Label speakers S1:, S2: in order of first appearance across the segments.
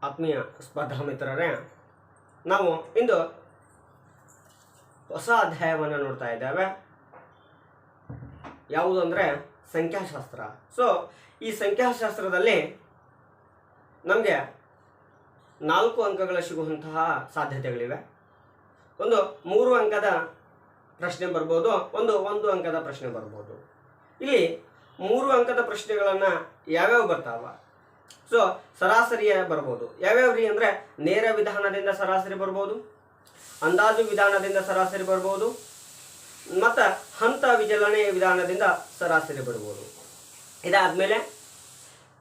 S1: ಆತ್ಮೀಯ ಸ್ಪರ್ಧಾ ಮಿತ್ರರೇ, ನಾವು ಇಂದು ಹೊಸ ಅಧ್ಯಾಯವನ್ನು ನೋಡ್ತಾ ಇದ್ದೇವೆ. ಯಾವುದು ಅಂದರೆ ಸಂಖ್ಯಾಶಾಸ್ತ್ರ. ಸೊ ಈ ಸಂಖ್ಯಾಶಾಸ್ತ್ರದಲ್ಲಿ ನಮಗೆ 4 ಅಂಕಗಳ ಸಿಗುವಂತಹ ಸಾಧ್ಯತೆಗಳಿವೆ. ಒಂದು 3 ಅಂಕದ ಪ್ರಶ್ನೆ ಬರ್ಬೋದು, ಒಂದು 1 ಅಂಕದ ಪ್ರಶ್ನೆ ಬರ್ಬೋದು. ಇಲ್ಲಿ 3 ಅಂಕದ ಪ್ರಶ್ನೆಗಳನ್ನು ಯಾವ್ಯಾವ ಬರ್ತಾವ? ಸೊ ಸರಾಸರಿಯ ಬರ್ಬೋದು. ಯಾವ್ಯಾವ್ರಿ ಅಂದರೆ ನೇರ ವಿಧಾನದಿಂದ ಸರಾಸರಿ ಬರ್ಬೋದು, ಅಂದಾಜು ವಿಧಾನದಿಂದ ಸರಾಸರಿ ಬರ್ಬೋದು, ಮತ್ತು ಹಂತ ವಿಚಲನೆಯ ವಿಧಾನದಿಂದ ಸರಾಸರಿ ಬರ್ಬೋದು. ಇದಾದಮೇಲೆ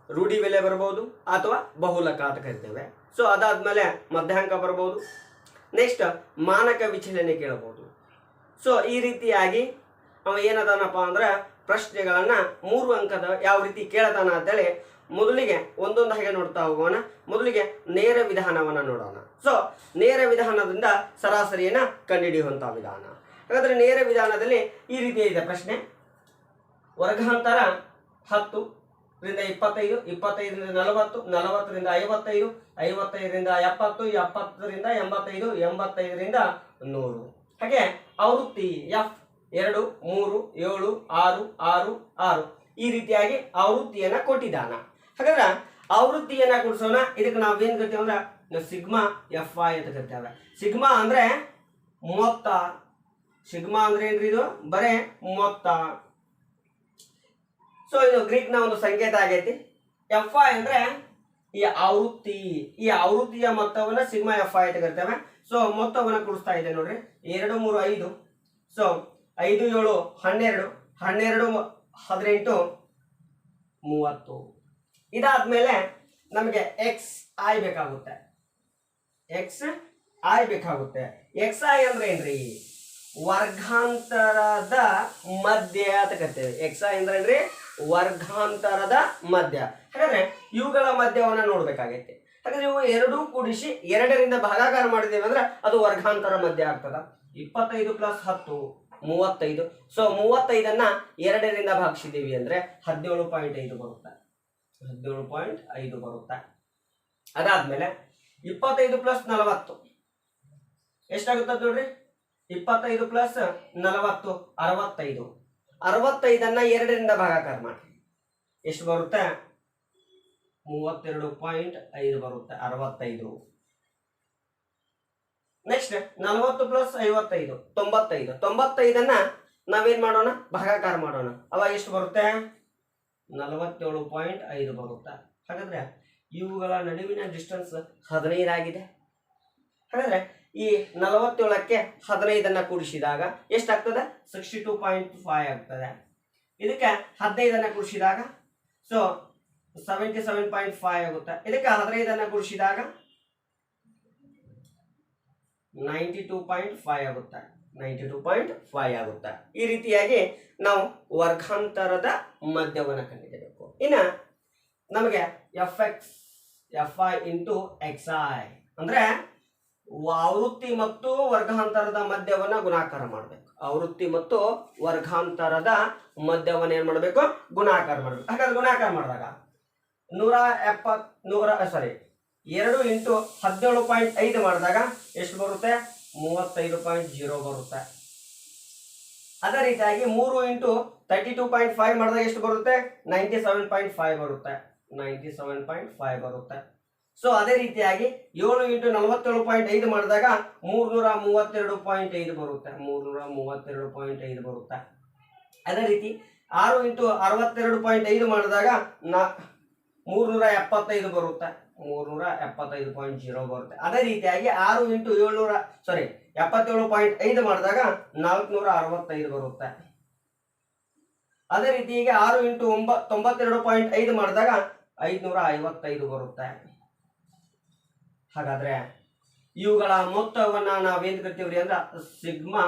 S1: ರೂಢಿ ಬೆಲೆ ಬರ್ಬೋದು ಅಥವಾ ಬಹುಲಕ ಅಂತ ಕರಿತೇವೆ. ಸೊ ಅದಾದಮೇಲೆ ಮಧ್ಯಾಂಕ ಬರ್ಬೋದು. ನೆಕ್ಸ್ಟ್ ಮಾನಕ ವಿಚಲನೆ ಕೇಳಬಹುದು. ಸೊ ಈ ರೀತಿಯಾಗಿ ಅವ ಏನದಾನಪ್ಪ ಅಂದ್ರೆ ಪ್ರಶ್ನೆಗಳನ್ನು 3 ಅಂಕದ ಯಾವ ರೀತಿ ಕೇಳ್ತಾನ ಅಂತೇಳಿ ಮೊದಲಿಗೆ ಒಂದೊಂದು ಹಾಗೆ ನೋಡ್ತಾ ಹೋಗೋಣ. ಮೊದಲಿಗೆ ನೇರ ವಿಧಾನವನ್ನು ನೋಡೋಣ. ಸೊ ನೇರ ವಿಧಾನದಿಂದ ಸರಾಸರಿಯನ್ನು ಕಂಡುಹಿಡಿಯುವಂಥ ವಿಧಾನ. ಹಾಗಾದರೆ ನೇರ ವಿಧಾನದಲ್ಲಿ ಈ ರೀತಿ ಇದೆ ಪ್ರಶ್ನೆ. ವರ್ಗಾಂತರ 10 ರಿಂದ 25, 25ರಿಂದ 40, 40ರಿಂದ 55, 55ರಿಂದ 70, 70ರಿಂದ 85, 85ರಿಂದ 100. ಹಾಗೆ ಆವೃತ್ತಿ F 2, 3, 7, 6, 6, 6 ಈ ರೀತಿಯಾಗಿ ಆವೃತ್ತಿಯನ್ನು ಕೊಟ್ಟಿದ್ದಾನ. ಹಾಗಾದ್ರೆ ಆವೃತ್ತಿಯನ್ನು ಕೊಡಿಸೋಣ. ಇದಕ್ಕೆ ನಾವೇನು ಕರಿತೀವಿ ಅಂದ್ರೆ ಸಿಗ್ಮಾ ಎಫ್ ಐ ಅಂತ ಕರಿತೇವೆ. ಸಿಗ್ಮಾ ಅಂದ್ರೆ ಮೊತ್ತ. ಸಿಗ್ಮಾ ಅಂದ್ರೆ ಏನ್ರಿ? ಇದು ಬರೇ ಮೊತ್ತ. ಸೊ ಇದು ಗ್ರೀಕ್ನ ಒಂದು ಸಂಕೇತ ಆಗೈತಿ. ಎಫ್ ಐ ಅಂದ್ರೆ ಈ ಆವೃತ್ತಿ, ಈ ಆವೃತ್ತಿಯ ಮೊತ್ತವನ್ನ ಸಿಗ್ಮಾ ಎಫ್ ಐ ಅಂತ ಕರಿತೇವೆ. ಸೊ ಮೊತ್ತವನ್ನ ಕೂಡಿಸ್ತಾ ಇದೆ ನೋಡ್ರಿ. 2, 3, 5. ಸೊ 5, 7, 12, 12, 18, 30. ಇದಾದ್ಮೇಲೆ ನಮಗೆ ಎಕ್ಸ್ ಐ ಬೇಕಾಗುತ್ತೆ. ಎಕ್ಸ್ ಐ ಬೇಕಾಗುತ್ತೆ. ಎಕ್ಸ್ ಐ ಅಂದ್ರೆ ಏನ್ರಿ? ವರ್ಗಾಂತರದ ಮಧ್ಯ ಅಂತ ಕರಿತೇವೆ. ಎಕ್ಸ್ ಐ ಅಂದ್ರೆ ಏನ್ರಿ? ವರ್ಗಾಂತರದ ಮಧ್ಯ. ಹಾಗಾದ್ರೆ ಇವುಗಳ ಮಧ್ಯವನ್ನು ನೋಡ್ಬೇಕಾಗೈತೆ. ಹಾಗಾದ್ರೆ ಇವು 2 ಕೂಡಿಸಿ 2ರಿಂದ ಭಾಗಾಕಾರ ಮಾಡಿದೇವೆ ಅಂದ್ರೆ ಅದು ವರ್ಗಾಂತರ ಮಧ್ಯ ಆಗ್ತದ. 25 + 10 35. ಸೊ 35ಅನ್ನ 2ರಿಂದ ಭಾಗಿಸಿದ್ದೀವಿ ಅಂದ್ರೆ 17.5 ಬರುತ್ತೆ. 17.5 ಬರುತ್ತೆ. ಅದಾದ್ಮೇಲೆ 25 + 40 ಎಷ್ಟಾಗುತ್ತದೆ ನೋಡ್ರಿ? 25 + 40 65. 65ಅನ್ನ 2ರಿಂದ ಭಾಗಾಕಾರ ಮಾಡಿ ಎಷ್ಟು ಬರುತ್ತೆ? 32.5 ಬರುತ್ತೆ. 65. ನೆಕ್ಸ್ಟ್ 40 + 55 95. 95ಅನ್ನ ನಾವೇನ್ ಮಾಡೋಣ? ಭಾಗಾಕಾರ ಮಾಡೋಣ. ಅವಾಗ ಎಷ್ಟು ಬರುತ್ತೆ? 47.5 ಬರುತ್ತೆ. ಹಾಗಾದ್ರೆ ಇವುಗಳ ನಡುವಿನ ಡಿಸ್ಟೆನ್ಸ್ 15 ಆಗಿದೆ. ಹಾಗಾದ್ರೆ ಈ 47ಕ್ಕೆ 15ಅನ್ನ ಕೂಡಿಸಿದಾಗ ಎಷ್ಟಾಗ್ತದೆ? 62.5 ಆಗ್ತದೆ. ಇದಕ್ಕೆ 15ಅನ್ನ ಕೂಡಿಸಿದಾಗ ಸೊ 77.5 ಆಗುತ್ತೆ. ಇದಕ್ಕೆ 15ಅನ್ನ ಕೂಡಿಸಿದಾಗ 92.5 ಆಗುತ್ತೆ. 92.5 ಆಗುತ್ತೆ. ಈ ರೀತಿಯಾಗಿ ನಾವು ವರ್ಗಾಂತರದ ಮಧ್ಯವನ್ನು ಕಂಡುಹಿಡಿಯಬೇಕು. ಇನ್ನು ನಮಗೆ F X F I into X I ಅಂದ್ರೆ ಆವೃತ್ತಿ ಮತ್ತು ವರ್ಗಾಂತರದ ಮಧ್ಯವನ್ನು ಗುಣಾಕಾರ ಮಾಡಬೇಕು. ಆವೃತ್ತಿ ಮತ್ತು ವರ್ಗಾಂತರದ ಮಧ್ಯವನ್ನು ಏನ್ ಮಾಡಬೇಕು? ಗುಣಾಕಾರ ಮಾಡಬೇಕು. ಹಾಗಾದ್ರೆ ಗುಣಾಕಾರ ಮಾಡಿದಾಗ 2 × 17.5 ಮಾಡಿದಾಗ ಎಷ್ಟು ಬರುತ್ತೆ? 35.0 ಬರುತ್ತೆ. ಅದೇ ರೀತಿಯಾಗಿ 3 × 32.5 ಮಾಡಿದಾಗ ಎಷ್ಟು ಬರುತ್ತೆ? 97.5 ಬರುತ್ತೆ. 97.5 ಬರುತ್ತೆ. ಸೊ ಅದೇ ರೀತಿಯಾಗಿ 7 × 47.5 ಮಾಡಿದಾಗ 332.5 ಬರುತ್ತೆ. 332.5 ಬರುತ್ತೆ. ಅದೇ ರೀತಿ 6 × 62.5 ಮಾಡಿದಾಗ 375 ಬರುತ್ತೆ. 375.0 ಬರುತ್ತೆ. ಅದೇ ರೀತಿಯಾಗಿ 6 × 77.5 ಮಾಡಿದಾಗ 465 ಬರುತ್ತೆ. ಅದೇ ರೀತಿ ಈಗ 6 × 92.5 ಮಾಡಿದಾಗ 555 ಬರುತ್ತೆ. ಹಾಗಾದ್ರೆ ಇವುಗಳ ಮೊತ್ತವನ್ನ ನಾವೇನ್ ಕರಿತೀವ್ರಿ ಅಂದ್ರೆ sigma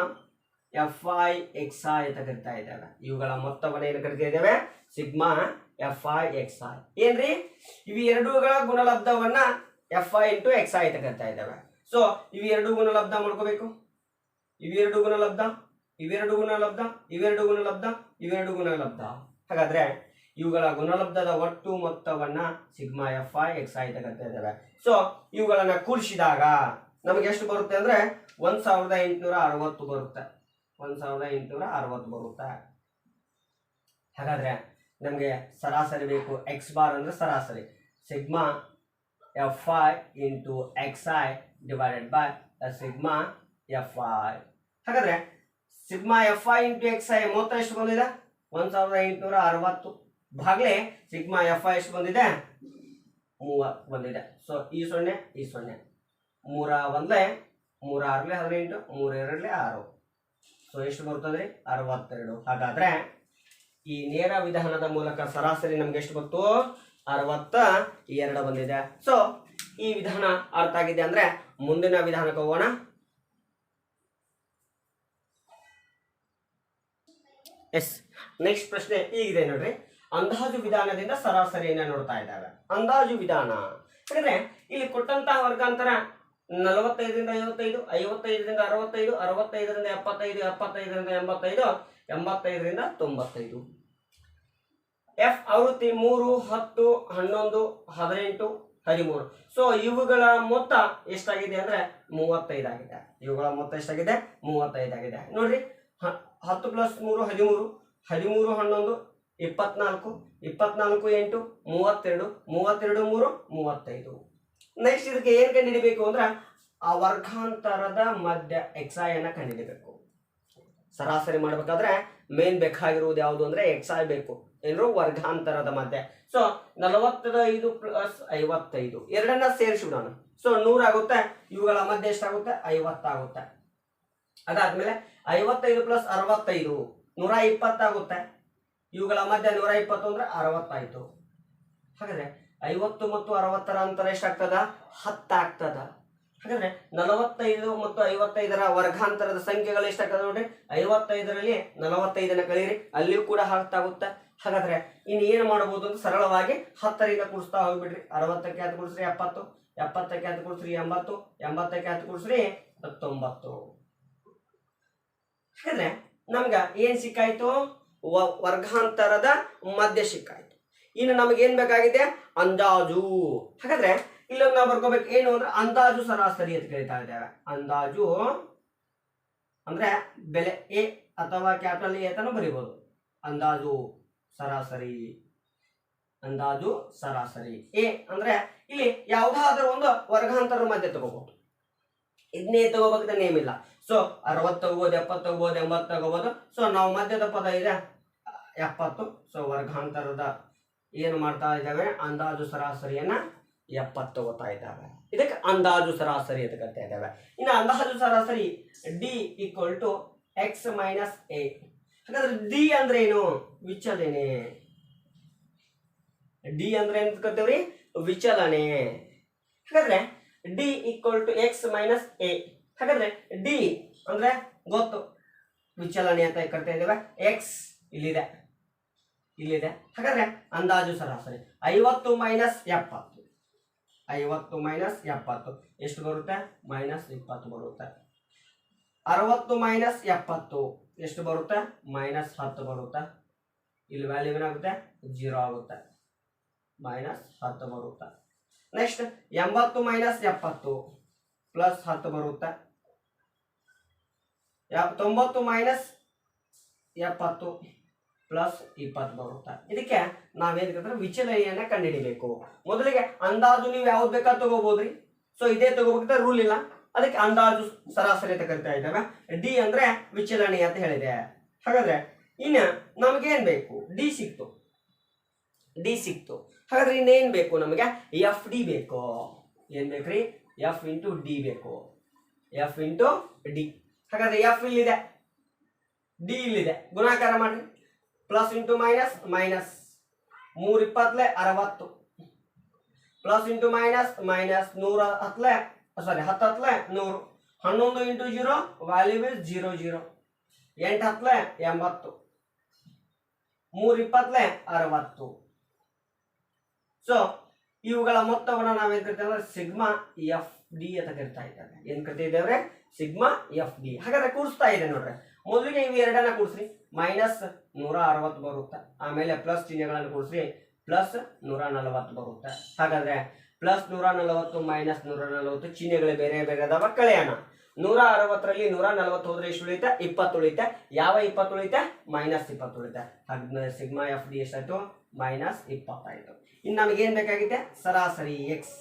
S1: F I X I ಅಂತ ಕರಿತಾ ಇದ್ದೇವೆ. ಇವುಗಳ ಮೊತ್ತವನ್ನ ಏನು ಕರಿತಾ ಇದ್ದೇವೆ? Sigma F I X I. ಏನ್ರಿ? ಇವು ಎರಡೂಗಳ ಗುಣಲಬ್ಧವನ್ನ F I into X I ಅಂತ ಕರಿತಾ ಇದ್ದೇವೆ. ಸೊ ಇವೆರಡು ಗುಣಲಬ್ಧ ಮಾಡ್ಕೋಬೇಕು. ಇವೆರಡು ಗುಣಲಬ್ಧ, ಇವೆರಡು ಗುಣಲಬ್ಧ, ಇವೆರಡು ಗುಣಲಬ್ಧ, ಇವೆರಡು ಗುಣಲಬ್ಧ. ಹಾಗಾದ್ರೆ ಇವುಗಳ ಗುಣಲಬ್ಧದ ಒಟ್ಟು ಮೊತ್ತವನ್ನ sigma F I X I ತಗೊಳ್ತಾ ಇದ್ದೇವೆ. ಸೊ ಇವುಗಳನ್ನ ಕೂಡಿಸಿದಾಗ ನಮಗೆ ಎಷ್ಟು ಬರುತ್ತೆ ಅಂದ್ರೆ 1860 ಬರುತ್ತೆ. 1860 ಬರುತ್ತೆ. ಹಾಗಾದ್ರೆ ನಮಗೆ ಸರಾಸರಿ ಬೇಕು. ಎಕ್ಸ್ ಬಾರ್ ಅಂದ್ರೆ ಸರಾಸರಿ, sigma F I into X I divided by sigma F I. ಹಾಗಾದ್ರೆ sigma F I into X I ಮೊತ್ತ ಎಷ್ಟು ಬಂದಿದೆ? 1860 ಭಾಗಲೇ ಸಿಗ್ಮಾ ಎಫ್ ಐ ಎಷ್ಟು ಬಂದಿದೆ? 30 ಬಂದಿದೆ. ಸೊ ಈ 0 ಈ 0 3 1 3 6 18 3 2 6. ಸೊ ಎಷ್ಟು ಬರ್ತದ್ರಿ? 62. ಹಾಗಾದ್ರೆ ಈ ನೇರ ವಿಧಾನದ ಮೂಲಕ ಸರಾಸರಿ ನಮ್ಗೆ ಎಷ್ಟು ಬಂತು? 62 ಬಂದಿದೆ. ಸೊ ಈ ವಿಧಾನ ಅರ್ಥ ಆಗಿದೆ ಅಂದ್ರೆ ಮುಂದಿನ ವಿಧಾನಕ್ಕೆ ಹೋಗೋಣ. ಎಸ್, ನೆಕ್ಸ್ಟ್ ಪ್ರಶ್ನೆ ಹೀಗಿದೆ ನೋಡ್ರಿ. ಅಂದಾಜು ವಿಧಾನದಿಂದ ಸರಾಸರಿಯನ್ನ ನೋಡ್ತಾ ಇದ್ದಾವೆ. ಅಂದಾಜು ವಿಧಾನ ಯಾಕಂದ್ರೆ ಇಲ್ಲಿ ಕೊಟ್ಟಂತಹ ವರ್ಗಾಂತರ 45ರಿಂದ 55, 55ರಿಂದ 65, 65ರಿಂದ 75, 75ರಿಂದ 85, 85ರಿಂದ 95. ಎಫ್ ಆವೃತ್ತಿ 3, 10, 11, 18, 13. ಸೊ ಇವುಗಳ ಮೊತ್ತ ಎಷ್ಟಾಗಿದೆ ಅಂದ್ರೆ 35 ಆಗಿದೆ. ಇವುಗಳ ಮೊತ್ತ ಎಷ್ಟಾಗಿದೆ? 35 ಆಗಿದೆ. ನೋಡ್ರಿ, 10 + 3 13, 13 11 24, 24 8 32, 32 3 35. ನೆಕ್ಸ್ಟ್ ಇದಕ್ಕೆ ಏನ್ ಕಂಡುಹಿಡಿಬೇಕು ಅಂದ್ರೆ ಆ ವರ್ಗಾಂತರದ ಮಧ್ಯ ಎಕ್ಸ್ ಐ ಅನ್ನ ಕಂಡುಹಿಡಿಬೇಕು. ಸರಾಸರಿ ಮಾಡಬೇಕಾದ್ರೆ ಮೇನ್ ಬೇಕಾಗಿರುವುದು ಯಾವುದು ಅಂದ್ರೆ ಎಕ್ಸ್ ಐ ಬೇಕು, ಏನೋ ವರ್ಗಾಂತರದ ಮಧ್ಯ. ಸೊ 45 + 55 ಎರಡನ್ನ ಸೇರಿಸಿಬಿಡೋಣ. ಸೊ 100 ಆಗುತ್ತೆ. ಇವುಗಳ ಮಧ್ಯೆ ಎಷ್ಟಾಗುತ್ತೆ? 50 ಆಗುತ್ತೆ. ಅದಾದ್ಮೇಲೆ 55 + 65 120 ಆಗುತ್ತೆ. ಇವುಗಳ ಮಧ್ಯೆ 120 ಅಂದ್ರೆ 60 ಆಯ್ತು. ಹಾಗಾದ್ರೆ 50 ಮತ್ತು 60ರ ಅಂತರ ಎಷ್ಟಾಗ್ತದ? 10 ಆಗ್ತದ. ಹಾಗಾದ್ರೆ 45 ಮತ್ತು 55ರ ವರ್ಗಾಂತರದ ಸಂಖ್ಯೆಗಳು ಎಷ್ಟಾಗ್ತದೆ ನೋಡ್ರಿ. 55ರಲ್ಲಿ 45ನ ಕಳೀರಿ, ಅಲ್ಲಿಯೂ ಕೂಡ 10 ಆಗುತ್ತೆ. ಹಾಗಾದ್ರೆ ಇನ್ನು ಏನು ಮಾಡಬಹುದು ಅಂತ ಸರಳವಾಗಿ 10ರಿಂದ ಕೂಡಿಸ್ತಾ ಹೋಗ್ಬಿಡ್ರಿ. 60ಕ್ಕೆ 10 ಕೂಡಿಸ್ರಿ 70, 70ಕ್ಕೆ 10 ಕೂಡಿಸ್ರಿ 80, 80ಕ್ಕೆ 10 ಕೂಡಿಸ್ರಿ 90. ಹಾಗಾದ್ರೆ ನಮ್ಗ ಏನ್ ಸಿಕ್ಕಾಯ್ತು? ವರ್ಗಾಂತರದ ಮಧ್ಯ ಸಿಕ್ಕಾಯ್ತು. ಇನ್ನು ನಮಗೆ ಏನ್ ಬೇಕಾಗಿದೆ? ಅಂದಾಜು. ಹಾಗಾದ್ರೆ ಇಲ್ಲೊಂದು ನಾವು ಬರ್ಕೋಬೇಕು ಏನು ಅಂದ್ರೆ ಅಂದಾಜು ಸರಾಸರಿ ಅಂತ ಕರೀತಾ ಇದ್ದೇವೆ. ಅಂದಾಜು ಅಂದ್ರೆ ಬೆಲೆ ಎ ಅಥವಾ ಕ್ಯಾಪಿಟಲ್ ಎ ಅಂತಾನು ಬರೀಬಹುದು. ಅಂದಾಜು ಸರಾಸರಿ, ಅಂದಾಜು ಸರಾಸರಿ ಎ ಅಂದ್ರೆ ಇಲ್ಲಿ ಯಾವುದಾದ್ರೂ ಒಂದು ವರ್ಗಾಂತರ ಮಧ್ಯೆ ತಗೋಬಹುದು. ಇದನ್ನೇ ತಗೋಬೇಕಂತ ನೇಮ್ ಇಲ್ಲ. ಸೊ 60 ತಗೋಬಹುದು, 70 ತಗೋಬಹುದು, 80 ತಗೋಬಹುದು. ಸೊ ನಾವು ಮಧ್ಯದ ಪದ ಇದೆ 70. ಸೊ ವರ್ಗಾಂತರದ ಏನು ಮಾಡ್ತಾ ಇದ್ದಾವೆ? ಅಂದಾಜು ಸರಾಸರಿಯನ್ನ 70 ತಗೋತಾ ಇದ್ದಾವೆ. ಇದಕ್ಕೆ ಅಂದಾಜು ಸರಾಸರಿ ಅಂತ ಕರಿತಾ ಇದ್ದಾವೆ. ಇನ್ನು ಅಂದಾಜು ಸರಾಸರಿ ಡಿ = x - a. ಹಾಗಾದ್ರೆ ಡಿ ಅಂದ್ರೆ ಏನು? ವಿಚಲನೆ. ಡಿ ಅಂದ್ರೆ ಏನ್ ಕರಿತೇವ್ರಿ? ವಿಚಲನೆ. ಹಾಗಾದ್ರೆ ಡಿ = x - a. ಹಾಗಾದ್ರೆ ಡಿ ಅಂದ್ರೆ ಗೊತ್ತು, ವಿಚಲನೆ ಅಂತ ಕರಿತಾ ಇದ್ದೇವೆ. ಎಕ್ಸ್ ಇಲ್ಲಿದೆ, ಇಲ್ಲಿದೆ. ಹಾಗಾದ್ರೆ ಅಂದಾಜು ಸರಾಸರಿ 50 - 70. 50 - 70 ಎಷ್ಟು ಬರುತ್ತೆ? -20 ಬರುತ್ತೆ. 60 - 70 ಎಷ್ಟು ಬರುತ್ತೆ? -10 ಬರುತ್ತೆ. ಇಲ್ಲಿ ವ್ಯಾಲ್ಯೂ ಏನಾಗುತ್ತೆ? 0 ಆಗುತ್ತೆ. -10 ಬರುತ್ತೆ. ನೆಕ್ಸ್ಟ್ 80 - 70 +10 ಬರುತ್ತೆ. 90 - 70 +20 ಬರುತ್ತೆ. ಇದಕ್ಕೆ ನಾವೇನಂದ್ರೆ ವಿಚಲನೆಯನ್ನ ಕಂಡುಹಿಡಿಬೇಕು. ಮೊದಲಿಗೆ ಅಂದಾಜು ನೀವು ಯಾವ್ದು ಬೇಕಾದ್ರೂ ತಗೋಬಹುದ್ರಿ. ಸೊ ಇದೇ ತಗೋಬೇಕಂತ ರೂಲ್ ಇಲ್ಲ. ಅದಕ್ಕೆ ಅಂದಾಜು ಸರಾಸರಿ ಅಂತ ಕರಿತಾ ಇದ್ದೇವೆ. ಡಿ ಅಂದ್ರೆ ವಿಚಲನೆ ಅಂತ ಹೇಳಿದೆ. ಹಾಗಾದ್ರೆ ಇನ್ನು ನಮಗೇನ್ ಬೇಕು? ಡಿ ಸಿಕ್ತು, ಡಿ ಸಿಕ್ತು. ಹಾಗಾದ್ರೆ ಇನ್ನೇನ್ ಬೇಕು ನಮಗೆ? ಎಫ್ ಡಿ ಬೇಕು. ಏನ್ ಬೇಕ್ರಿ? ಎಫ್ ಇಂಟು ಡಿ ಬೇಕು. F into D. ಹಾಗಾದ್ರೆ ಎಫ್ ಇಲ್ಲಿದೆ, ಡಿ ಇಲ್ಲಿದೆ. ಗುಣಾಕಾರ ಮಾಡ್ರಿ. Plus into minus, minus 3 20 60 plus into minus, minus 100 10 10 100. 11 into 0 value is 0 0. 8 10 80 3 20 60. So ಇವುಗಳ ಮೊತ್ತವನ್ನು ನಾವೇನ್ ಕರಿತೇವೆ ಅಂದ್ರೆ ಸಿಗ್ಮಾ ಎಫ್ ಡಿ ಅಂತ ಕರಿತಾ ಇದ್ದೇವೆ. ಏನ್ ಕರಿತಾ ಇದ್ದೇವೆ? Sigma F D. ಹಾಗಾದ್ರೆ ಕೂಡಿಸ್ತಾ ಇದೆ ನೋಡ್ರಿ. ಮೊದಲಿಗೆ ಇವು ಎರಡನ್ನ ಕೂಡಿಸ್ರಿ, ಮೈನಸ್ 160 ಬರುತ್ತೆ. ಆಮೇಲೆ ಪ್ಲಸ್ ಚಿಹ್ನೆಗಳನ್ನು ಕೂಡಿಸ್ರಿ, ಪ್ಲಸ್ 140 ಬರುತ್ತೆ. ಹಾಗಾದ್ರೆ ಪ್ಲಸ್ 140 ಮೈನಸ್ 140 ಚಿಹ್ನೆಗಳು ಬೇರೆ ಬೇರೆ ಅದಾವ, ಕಳೆಯೋಣ. 160ರಲ್ಲಿ 140 ಹೋದ್ರೆ ಎಷ್ಟು ಉಳಿಯುತ್ತೆ? 20 ಉಳಿಯುತ್ತೆ. ಯಾವ 20 ಉಳಿಯುತ್ತೆ? ಮೈನಸ್ 20 ಉಳಿಯುತ್ತೆ. ಹಾಗಾದ್ರೆ ಸಿಗ್ಮಾ ಎಫ್ ಡಿ ಎಷ್ಟಾಯ್ತು? ಮೈನಸ್ 20 ಆಯ್ತು. ಇನ್ನು ನಮಗೆ ಏನ್ ಬೇಕಾಗಿದೆ? ಸರಾಸರಿ ಎಕ್ಸ್.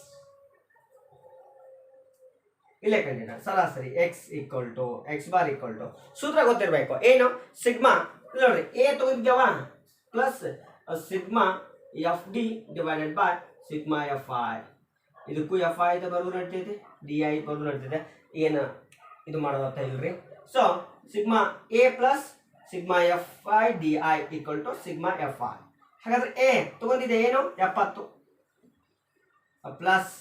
S1: ಇಲ್ಲೇ ಕಂಡಿನ ಸರಾಸರಿ X equal to X bar equal to ಸೂತ್ರ ಗೊತ್ತಿರಬೇಕು. ಏನು? ಸಿಗ್ಮಾ ನೋಡ್ರಿ, ಎ ತಗೊಂಡಿದ್ದೇವ plus sigma F D divided by sigma F I. ಇದಕ್ಕೂ ಎಫ್ ಐ ಬರೋದು ನಡ್ತೈತಿ, ಡಿ ಐ ಬರೋದು ನಡ್ತೈತೆ. ಏನು ಇದು ಮಾಡೋದಂತ ಇಲ್ರಿ. So sigma A plus sigma F I D I equal to sigma F I. ಹಾಗಾದ್ರೆ ಎ ತಗೊಂಡಿದೆ ಏನು? 70 plus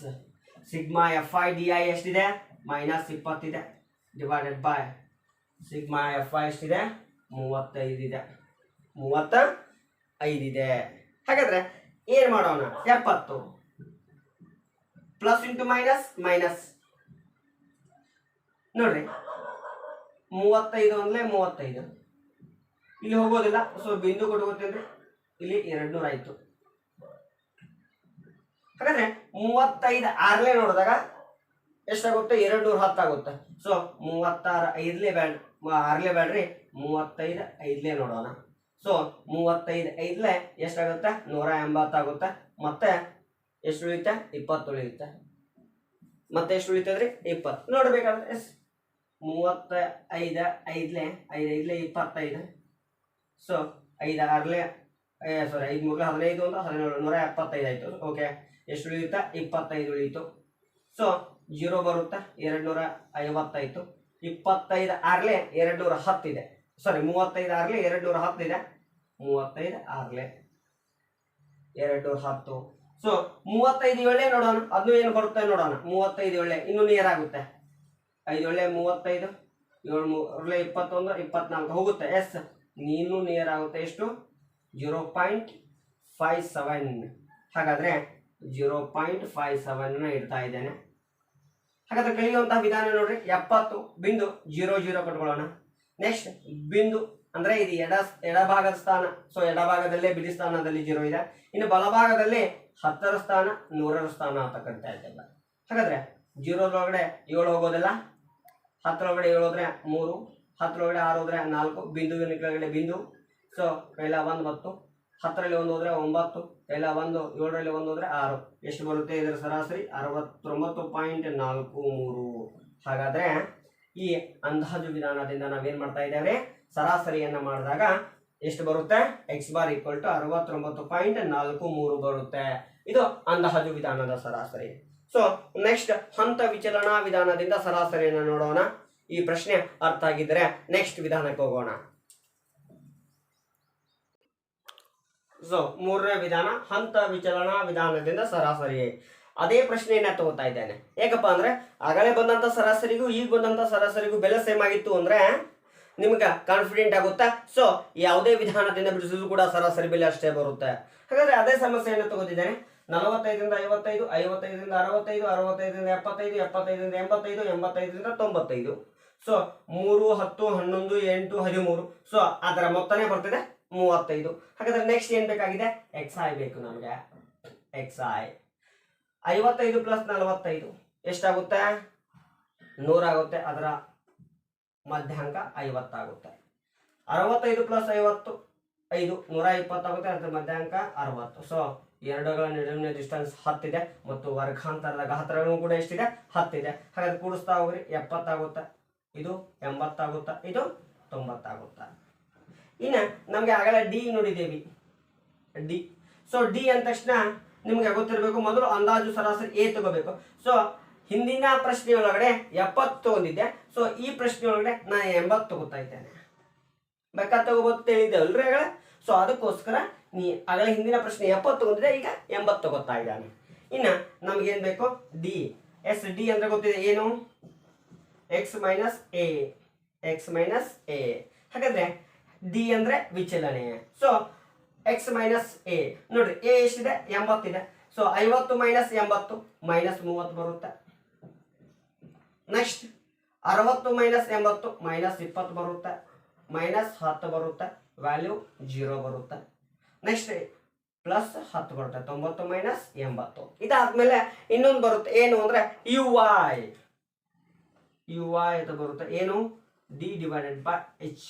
S1: sigma F I D I ಎಷ್ಟಿದೆ? ಮೈನಸ್ 20 ಇದೆ, divided by sigma F I ಎಷ್ಟಿದೆ? 35 ಇದೆ, 35 ಇದೆ. ಹಾಗಾದ್ರೆ ಏನ್ ಮಾಡೋಣ? 70 ಪ್ಲಸ್ ಇಂಟು ಮೈನಸ್ ಮೈನಸ್. ನೋಡ್ರಿ 35 ಅಂದ್ರೆ 35 ಇಲ್ಲಿ ಹೋಗೋದಿಲ್ಲ. ಸೊ ಬಿಂದು ಕೊಟ್ಕೋತೇನ್ರಿ, ಇಲ್ಲಿ 200 ಆಯ್ತು. ಹಾಗಾದ್ರೆ 35 ಆರ್ಲೆ ನೋಡಿದಾಗ ಎಷ್ಟಾಗುತ್ತೆ? 210 ಆಗುತ್ತೆ. ಸೊ 36 ಐದ್ಲೇ ಬೇಡ, 6ಲೇ ಬೇಡ್ರಿ, 35 5ಲೇ ನೋಡೋಣ. ಸೊ 35 5ಲೇ ಎಷ್ಟಾಗುತ್ತೆ? 180 ಆಗುತ್ತೆ. ಮತ್ತೆ ಎಷ್ಟು ಉಳಿಯುತ್ತೆ? 20 ಉಳಿಯುತ್ತೆ. ಮತ್ತೆ ಎಷ್ಟು ಉಳಿತದ್ರಿ? 20 ನೋಡ್ಬೇಕಾದ್ರೆ ಎಸ್ 35 5ಲೇ 5 25. ಸೊ 5 6ಲೇ ಸಾರಿ 5 3 15 ಒಂದು 17 175 ಆಯ್ತು. ಓಕೆ, ಎಷ್ಟು ಉಳಿಯುತ್ತಾ? 25 ಉಳಿಯಿತು. ಸೊ 0 ಬರುತ್ತೆ, 250 ಆಯ್ತು. 25 ಆರ್ಲೆ 210 ಇದೆ, ಸಾರಿ 35 ಆರ್ಲೆ 210 ಇದೆ, 35 ಆರ್ಲೆ 210. ಸೊ 35 ಏಳೆ ನೋಡೋಣ, ಅದು ಏನು ಬರುತ್ತೆ ನೋಡೋಣ. 35 ಏಳೆ ಇನ್ನೂ ನಿಯರ್ ಆಗುತ್ತೆ. 5 ಏಳೆ 35, 7 3 21 24 ಹೋಗುತ್ತೆ. ಎಸ್ ನೀನು ನಿಯರ್ ಆಗುತ್ತೆ. ಎಷ್ಟು? 0.57. ಹಾಗಾದ್ರೆ 0.57 ಇಡ್ತಾ ಇದ್ದೇನೆ. ಹಾಗಾದ್ರೆ ಕಲಿಯುವಂತಹ ವಿಧಾನ ನೋಡ್ರಿ, 70 ಬಿಂದು 00 ಕಟ್ಕೊಳ್ಳೋಣ. ನೆಕ್ಸ್ಟ್ ಬಿಂದು ಅಂದ್ರೆ ಇದು ಎಡಭಾಗದ ಸ್ಥಾನ. ಸೊ ಎಡಭಾಗದಲ್ಲೇ ಬಿಡಿ ಸ್ಥಾನದಲ್ಲಿ 0 ಇದೆ. ಇನ್ನು ಬಲಭಾಗದಲ್ಲಿ 10ರ ಸ್ಥಾನ 100ರ ಸ್ಥಾನ ಅಂತ ಕರಿತಾ ಇದ್ದೇವೆ. ಹಾಗಾದ್ರೆ 0 ಒಳಗಡೆ 7 ಹೋಗೋದಿಲ್ಲ, 10 ಒಳಗಡೆ 7 ಹೋದ್ರೆ 3, 10 ಒಳಗಡೆ 6 ಹೋದ್ರೆ 4, ಬಿಂದುವಿನ ಕೆಳಗಡೆ ಬಿಂದು. ಸೊ ಕೈಲ 1 10, 10ರಲ್ಲಿ 1 ಹೋದ್ರೆ 9, ಕೈಲ 1, 7ರಲ್ಲಿ 1 ಹೋದ್ರೆ 6. ಎಷ್ಟು ಬರುತ್ತೆ? ಇದರ ಸರಾಸರಿ 69.43. ಹಾಗಾದ್ರೆ ಈ ಅಂದಾಜು ವಿಧಾನದಿಂದ ನಾವೇನ್ ಮಾಡ್ತಾ ಇದ್ದೇವೆ? ಸರಾಸರಿಯನ್ನ ಮಾಡಿದಾಗ ಎಷ್ಟು ಬರುತ್ತೆ? ಎಕ್ಸ್ ಬಾರ್ ಈಕ್ವಲ್ ಟು 69.43 ಬರುತ್ತೆ. ಇದು ಅಂದಾಜು ವಿಧಾನದ ಸರಾಸರಿ. ಸೊ ನೆಕ್ಸ್ಟ್ ಹಂತ ವಿಚಲನಾ ವಿಧಾನದಿಂದ ಸರಾಸರಿಯನ್ನು ನೋಡೋಣ. ಈ ಪ್ರಶ್ನೆ ಅರ್ಥ ಆಗಿದ್ರೆ ನೆಕ್ಸ್ಟ್ ವಿಧಾನಕ್ಕೆ ಹೋಗೋಣ. ಸೊ ಮೂರನೇ ವಿಧಾನ ಹಂತ ವಿಚಲನಾ ವಿಧಾನದಿಂದ ಸರಾಸರಿ. ಅದೇ ಪ್ರಶ್ನೆಯನ್ನ ತಗೋತಾ ಇದ್ದೇನೆ. ಯಾಕಪ್ಪ ಅಂದ್ರೆ ಆಗಲೇ ಬಂದಂತ ಸರಾಸರಿಗೂ ಈಗ ಬಂದಂತ ಸರಾಸರಿಗೂ ಬೆಲೆ ಸೇಮ್ ಆಗಿತ್ತು ಅಂದ್ರೆ ನಿಮ್ಗೆ ಕಾನ್ಫಿಡೆಂಟ್ ಆಗುತ್ತಾ? ಸೊ ಯಾವುದೇ ವಿಧಾನದಿಂದ ಬಿಡಿಸಿದ್ರು ಕೂಡ ಸರಾಸರಿ ಬೆಲೆ ಅಷ್ಟೇ ಬರುತ್ತೆ. ಹಾಗಾದ್ರೆ ಅದೇ ಸಮಸ್ಯೆಯನ್ನು ತಗೋತಿದ್ದೇನೆ. 45ರಿಂದ 55, 55ರಿಂದ 65, 65ರಿಂದ 75, 75ರಿಂದ 85, 85ರಿಂದ 95. ಸೊ 3, 10, 11, 8, 13. ಸೊ ಅದರ ಮೊತ್ತನೇ ಬರ್ತಿದೆ 35. ಹಾಗಾದ್ರೆ ನೆಕ್ಸ್ಟ್ ಏನ್ ಬೇಕಾಗಿದೆ? ಎಕ್ಸ್ ಐ ಬೇಕು ನಮ್ಗೆ. ಎಕ್ಸ್ ಐ 55 ಪ್ಲಸ್ 45 ಎಷ್ಟಾಗುತ್ತೆ? 100 ಆಗುತ್ತೆ. ಅದರ ಮಧ್ಯಾಂಕ 50 ಆಗುತ್ತೆ. 65 ಪ್ಲಸ್ 50 5 120 ಆಗುತ್ತೆ. ಅದರ ಮಧ್ಯಾಂಕ 60. ಸೊ ಎರಡುಗಳ ನಡುವಿನ ಡಿಸ್ಟೆನ್ಸ್ 10 ಇದೆ ಮತ್ತು ವರ್ಗಾಂತರದ ಗಾತ್ರನೂ ಕೂಡ ಎಷ್ಟಿದೆ? 10 ಇದೆ. ಹಾಗಾದ್ರೆ ಕೂಡಿಸ್ತಾ ಹೋಗ್ರಿ, 70 ಆಗುತ್ತೆ, ಇದು 80 ಆಗುತ್ತಾ, ಇದು 90 ಆಗುತ್ತಾ. ಇನ್ನು ನಮ್ಗೆ ಆಗಲೇ ಡಿ ನೋಡಿದ್ದೇವಿ, ಡಿ. ಸೊ ಡಿ ಅಂದ ತಕ್ಷಣ ನಿಮ್ಗೆ ಗೊತ್ತಿರಬೇಕು, ಮೊದಲು ಅಂದಾಜು ಸರಾಸರಿ ಎ ತಗೋಬೇಕು. ಸೊ ಹಿಂದಿನ ಪ್ರಶ್ನೆ ಒಳಗಡೆ 70 ತಗೊಂಡಿದ್ದೆ. ಸೊ ಈ ಪ್ರಶ್ನೆ ಒಳಗಡೆ ನಾನು 80 ತಗೋತಾ ಇದ್ದೇನೆ. ಬೇಕಾದ ತಗೋಬಹುದು ಹೇಳಿದ್ದೆ ಅಲ್ರಿ ಆಗಲೇ. ಸೊ ಅದಕ್ಕೋಸ್ಕರ ಆಗಲೇ ಹಿಂದಿನ ಪ್ರಶ್ನೆ 70 ತಗೊಂಡಿದ್ದೆ, ಈಗ 80 ತಗೋತಾ ಇದ್ದಾನೆ. ಇನ್ನು ನಮ್ಗೇನ್ ಬೇಕು? ಡಿ. ಎಸ್ ಡಿ ಅಂದ್ರೆ ಗೊತ್ತಿದೆ ಏನು? X minus A, X minus A. ಹಾಗಾದ್ರೆ ಡಿ ಅಂದ್ರೆ ವಿಚಲನೆ. ಸೊ ಎಕ್ಸ್ ಮೈನಸ್ ಎ ನೋಡ್ರಿ, ಎ ಎಷ್ಟಿದೆ? 80 ಇದೆ. ಸೊ 50 ಮೈನಸ್ 80 ಮೈನಸ್ 30 ಬರುತ್ತೆ. ನೆಕ್ಸ್ಟ್ 60 ಮೈನಸ್ 80 ಮೈನಸ್ 20 ಬರುತ್ತೆ. ಮೈನಸ್ 10 ಬರುತ್ತೆ, ವ್ಯಾಲ್ಯೂ 0 ಬರುತ್ತೆ. ನೆಕ್ಸ್ಟ್ ಪ್ಲಸ್ 10 ಬರುತ್ತೆ, 90 ಮೈನಸ್ 80. ಇದಾದ್ಮೇಲೆ ಇನ್ನೊಂದು ಬರುತ್ತೆ, ಏನು ಅಂದ್ರೆ ಯು ವೈ ಅಂತ ಬರುತ್ತೆ. ಏನು? D divided by H,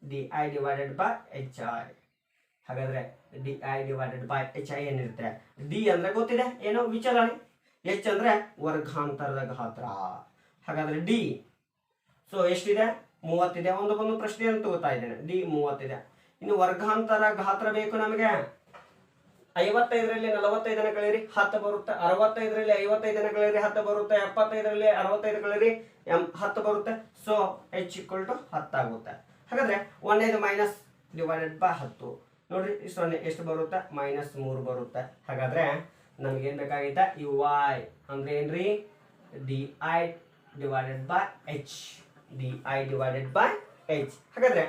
S1: D I divided by H I. ಹಾಗಾದ್ರೆ D I divided by H I ಏನಿರುತ್ತೆ? ಡಿ ಅಂದ್ರೆ ಗೊತ್ತಿದೆ, ಏನು? ವಿಚಲನೆ. ಎಚ್ ಅಂದ್ರೆ ವರ್ಗಾಂತರದ ಗಾತ್ರ. ಹಾಗಾದ್ರೆ ಡಿ. ಸೊ ಎಷ್ಟಿದೆ? 30 ಇದೆ. ಒಂದು ಪ್ರಶ್ನೆಯನ್ನು ತಗೋತಾ ಇದ್ದೇನೆ. ಡಿ 30 ಇದೆ. ಇನ್ನು ವರ್ಗಾಂತರ ಗಾತ್ರ ಬೇಕು ನಮಗೆ. 55ರಲ್ಲಿ 45 ಕಳೆಯಿರಿ 10 ಬರುತ್ತೆ, 65ರಲ್ಲಿ 55 ಕಳೆಯಿರಿ 10 ಬರುತ್ತೆ, 75ರಲ್ಲಿ 65 ಕಳೆಯಿರಿ 10 ಬರುತ್ತೆ. ಸೊ ಎಚ್ ಈಕ್ವಲ್ ಟು 10 ಆಗುತ್ತೆ. ಹಾಗಾದ್ರೆ 1 ಮೈನಸ್ ಡಿವೈಡೆಡ್ ಬೈ 10 ನೋಡ್ರಿ, ಸೊನ್ನೆ ಎಷ್ಟು ಬರುತ್ತೆ? -3 ಬರುತ್ತೆ. ಹಾಗಾದ್ರೆ ನಮ್ಗೆ ಏನ್ ಬೇಕಾಗಿತ್ತ? ಯು ವೈ ಅಂದ್ರೆ ಏನ್ರಿ? D I divided by H, D I divided by H. ಹಾಗಾದ್ರೆ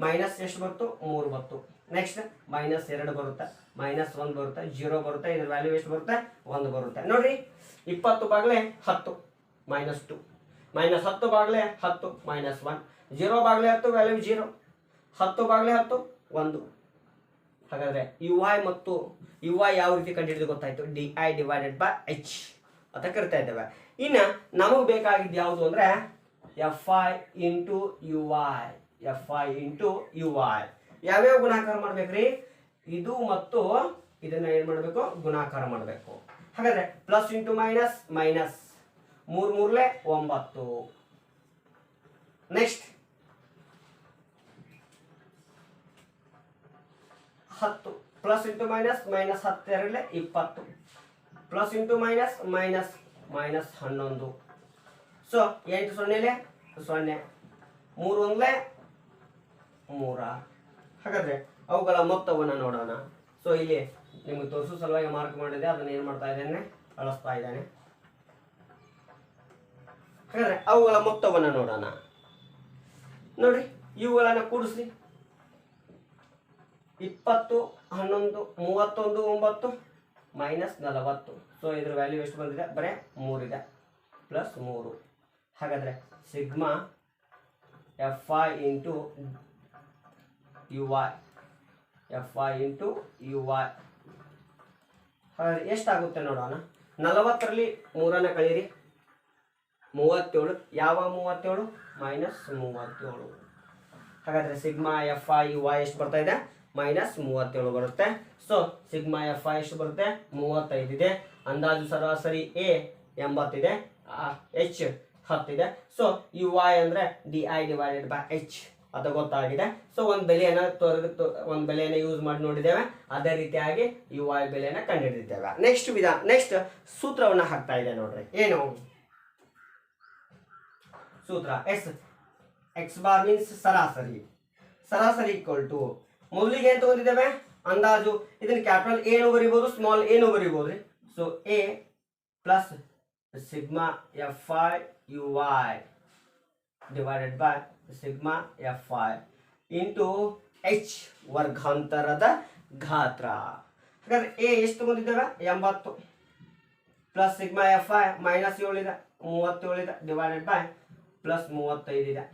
S1: ಮೈನಸ್ ಎಷ್ಟು ಬಂತು? 3 ಬಂತು. ನೆಕ್ಸ್ಟ್ -2 ಬರುತ್ತೆ, -1 ಬರುತ್ತೆ, 0 ಬರುತ್ತೆ. ಇದ್ರ ವ್ಯಾಲ್ಯೂ ಎಷ್ಟು ಬರುತ್ತೆ? 1 ಬರುತ್ತೆ. ನೋಡ್ರಿ, 20 ಬಾಗ್ಲೆ 10 -2, -10 ಬಾಗ್ಲೆ 10 -1, 0 ಬಾಗ್ಲೆ 10 ವ್ಯಾಲ್ಯೂ 0, 10 ಬಾಗ್ಲೆ 10 1. ಹಾಗಾದ್ರೆ ಯು ಐ ಮತ್ತು ಯು ಐ ಯಾವ ರೀತಿ ಕಂಡುಹಿಡಿದು ಗೊತ್ತಾಯ್ತು? D I divided by H ಅಂತ ಕರಿತಾ ಇದ್ದೇವೆ. ಇನ್ನು ನಮಗೆ ಬೇಕಾಗಿದ್ದು ಯಾವುದು ಅಂದ್ರೆ F I into you I, F I into you I. ಯಾವ್ಯಾವ ಗುಣಾಕಾರ ಮಾಡ್ಬೇಕ್ರಿ? ಇದು ಮತ್ತು ಇದನ್ನ ಏನ್ ಮಾಡಬೇಕು? ಗುಣಾಕಾರ ಮಾಡಬೇಕು. ಹಾಗಾದ್ರೆ plus into minus, minus 3 3ಲೆ 9. Next 10 plus into minus, minus 10 2ಲೆ 20, plus into minus, minus -11. So 8 0ಲೆ 0, 3 1ಲೆ 3. ಹಾಗಾದ್ರೆ ಅವುಗಳ ಮೊತ್ತವನ್ನು ನೋಡೋಣ. ಸೊ ಇಲ್ಲಿ ನಿಮ್ಗೆ ತೋರಿಸೋ ಸಲುವಾಗಿ ಮಾರ್ಕ್ ಮಾಡಿದೆ, ಅದನ್ನ ಏನ್ ಮಾಡ್ತಾ ಇದ್ದೇನೆ? ಅಳಿಸ್ತಾ ಇದ್ದಾನೆ. ಹಾಗಾದ್ರೆ ಅವುಗಳ ಮೊತ್ತವನ್ನು ನೋಡೋಣ. ನೋಡ್ರಿ, ಇವುಗಳನ್ನ ಕೂಡಿಸಿ. 20 11 31 9 -40. ಸೊ ಇದ್ರ ವ್ಯಾಲ್ಯೂ ಎಷ್ಟು ಬಂದಿದೆ? ಬರೇ 3 ಇದೆ, ಪ್ಲಸ್ 3. ಹಾಗಾದ್ರೆ sigma F I into you I, F I into you I. ಹಾಗಾದ್ರೆ ಎಷ್ಟಾಗುತ್ತೆ ನೋಡೋಣ. 40ರಲ್ಲಿ 3 ಕಳೀರಿ, 37. ಯಾವ 37? -37. ಹಾಗಾದ್ರೆ sigma F I U I ಎಷ್ಟು ಬರ್ತಾ ಇದೆ? -37 ಬರುತ್ತೆ. ಸೊ ಸಿಗ್ಮಾ ಎಫ್ ಐ ಎಷ್ಟು ಬರುತ್ತೆ? 35 ಇದೆ. ಅಂದಾಜು ಸರಾಸರಿ ಎ 80 ಇದೆ, ಎಚ್ 10 ಇದೆ. ಸೊ ಯು ಐ ಅಂದ್ರೆ D I divided by H ಅದು ಗೊತ್ತಾಗಿದೆ. ಸೊ ಒಂದು ಬೆಲೆಯನ್ನು ಯೂಸ್ ಮಾಡಿ ನೋಡಿದ್ದೇವೆ. ಅದೇ ರೀತಿಯಾಗಿ ಯು ಐ ಬೆಲೆಯನ್ನು ಕಂಡುಹಿಡಿದಿದ್ದೇವೆ. ನೆಕ್ಸ್ಟ್ ಸೂತ್ರವನ್ನು ಹಾಕ್ತಾ ಇದೆ ನೋಡ್ರಿ. ಏನು ಸೂತ್ರ? ಎಕ್ಸ್ ಬಾರ್ ಮೀನ್ಸ್ ಸರಾಸರಿ ಈಕ್ವಲ್ ಟು, ಮೊದಲಿಗೆ ಏನು ತಗೊಂಡಿದ್ದೇವೆ? ಅಂದಾಜು. ಇದನ್ನ ಕ್ಯಾಪಿಟಲ್ ಏನು ಬರಿಬಹುದು, ಸ್ಮಾಲ್ ಏನು ಬರಿಬಹುದ್ರಿ. So A plus sigma F I U I divided by sigma F I into H, ವರ್ಗಾಂತರದ ಗಾತ್ರ. ಹಾಗಾದ್ರೆ ಎ ಎಷ್ಟು ಬಂದಿದ್ದೇವೆ? 80 ಪ್ಲಸ್ ಸಿಗ್ಮಾ ಎಫ್ ಐ -7 ಇದೆ, 37 ಇದೆ, ಡಿವೈಡೆಡ್ ಬೈ ಪ್ಲಸ್ 35 ಇದೆ,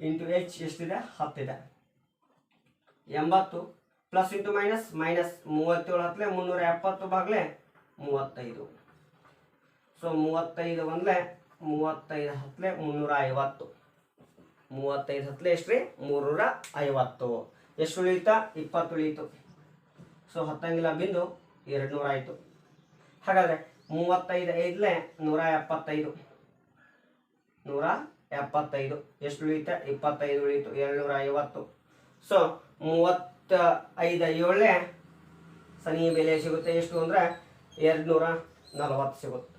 S1: ಇಂಟು ಎಚ್ ಎಷ್ಟಿದೆ? 10 ಇದೆ. 80 ಪ್ಲಸ್ ಇಂಟು ಮೈನಸ್, -37 ಹತ್ತಲೆ 370 ಬಾಗ್ಲೆ 35. ಸೊ 35 1ಲೆ 35 ಹತ್ತಲೆ 350, 35 ಹತ್ತಲೆ ಎಷ್ಟ್ರಿ? 350. ಎಷ್ಟು ಉಳಿಯುತ್ತಾ? 20 ಉಳಿಯಿತು. ಸೊ 10 ಬಿಂದು 200 ಆಯಿತು. ಹಾಗಾದ್ರೆ 35 5ಲೆ 175, 175 ಎಷ್ಟು ಉಳಿಯುತ್ತೆ? 25 ಉಳಿಯಿತು, 250. ಸೊ 35 7ಲೆ ಸನಿ ಬೆಲೆ ಸಿಗುತ್ತೆ. ಎಷ್ಟು ಅಂದ್ರೆ 240 ಸಿಗುತ್ತೆ,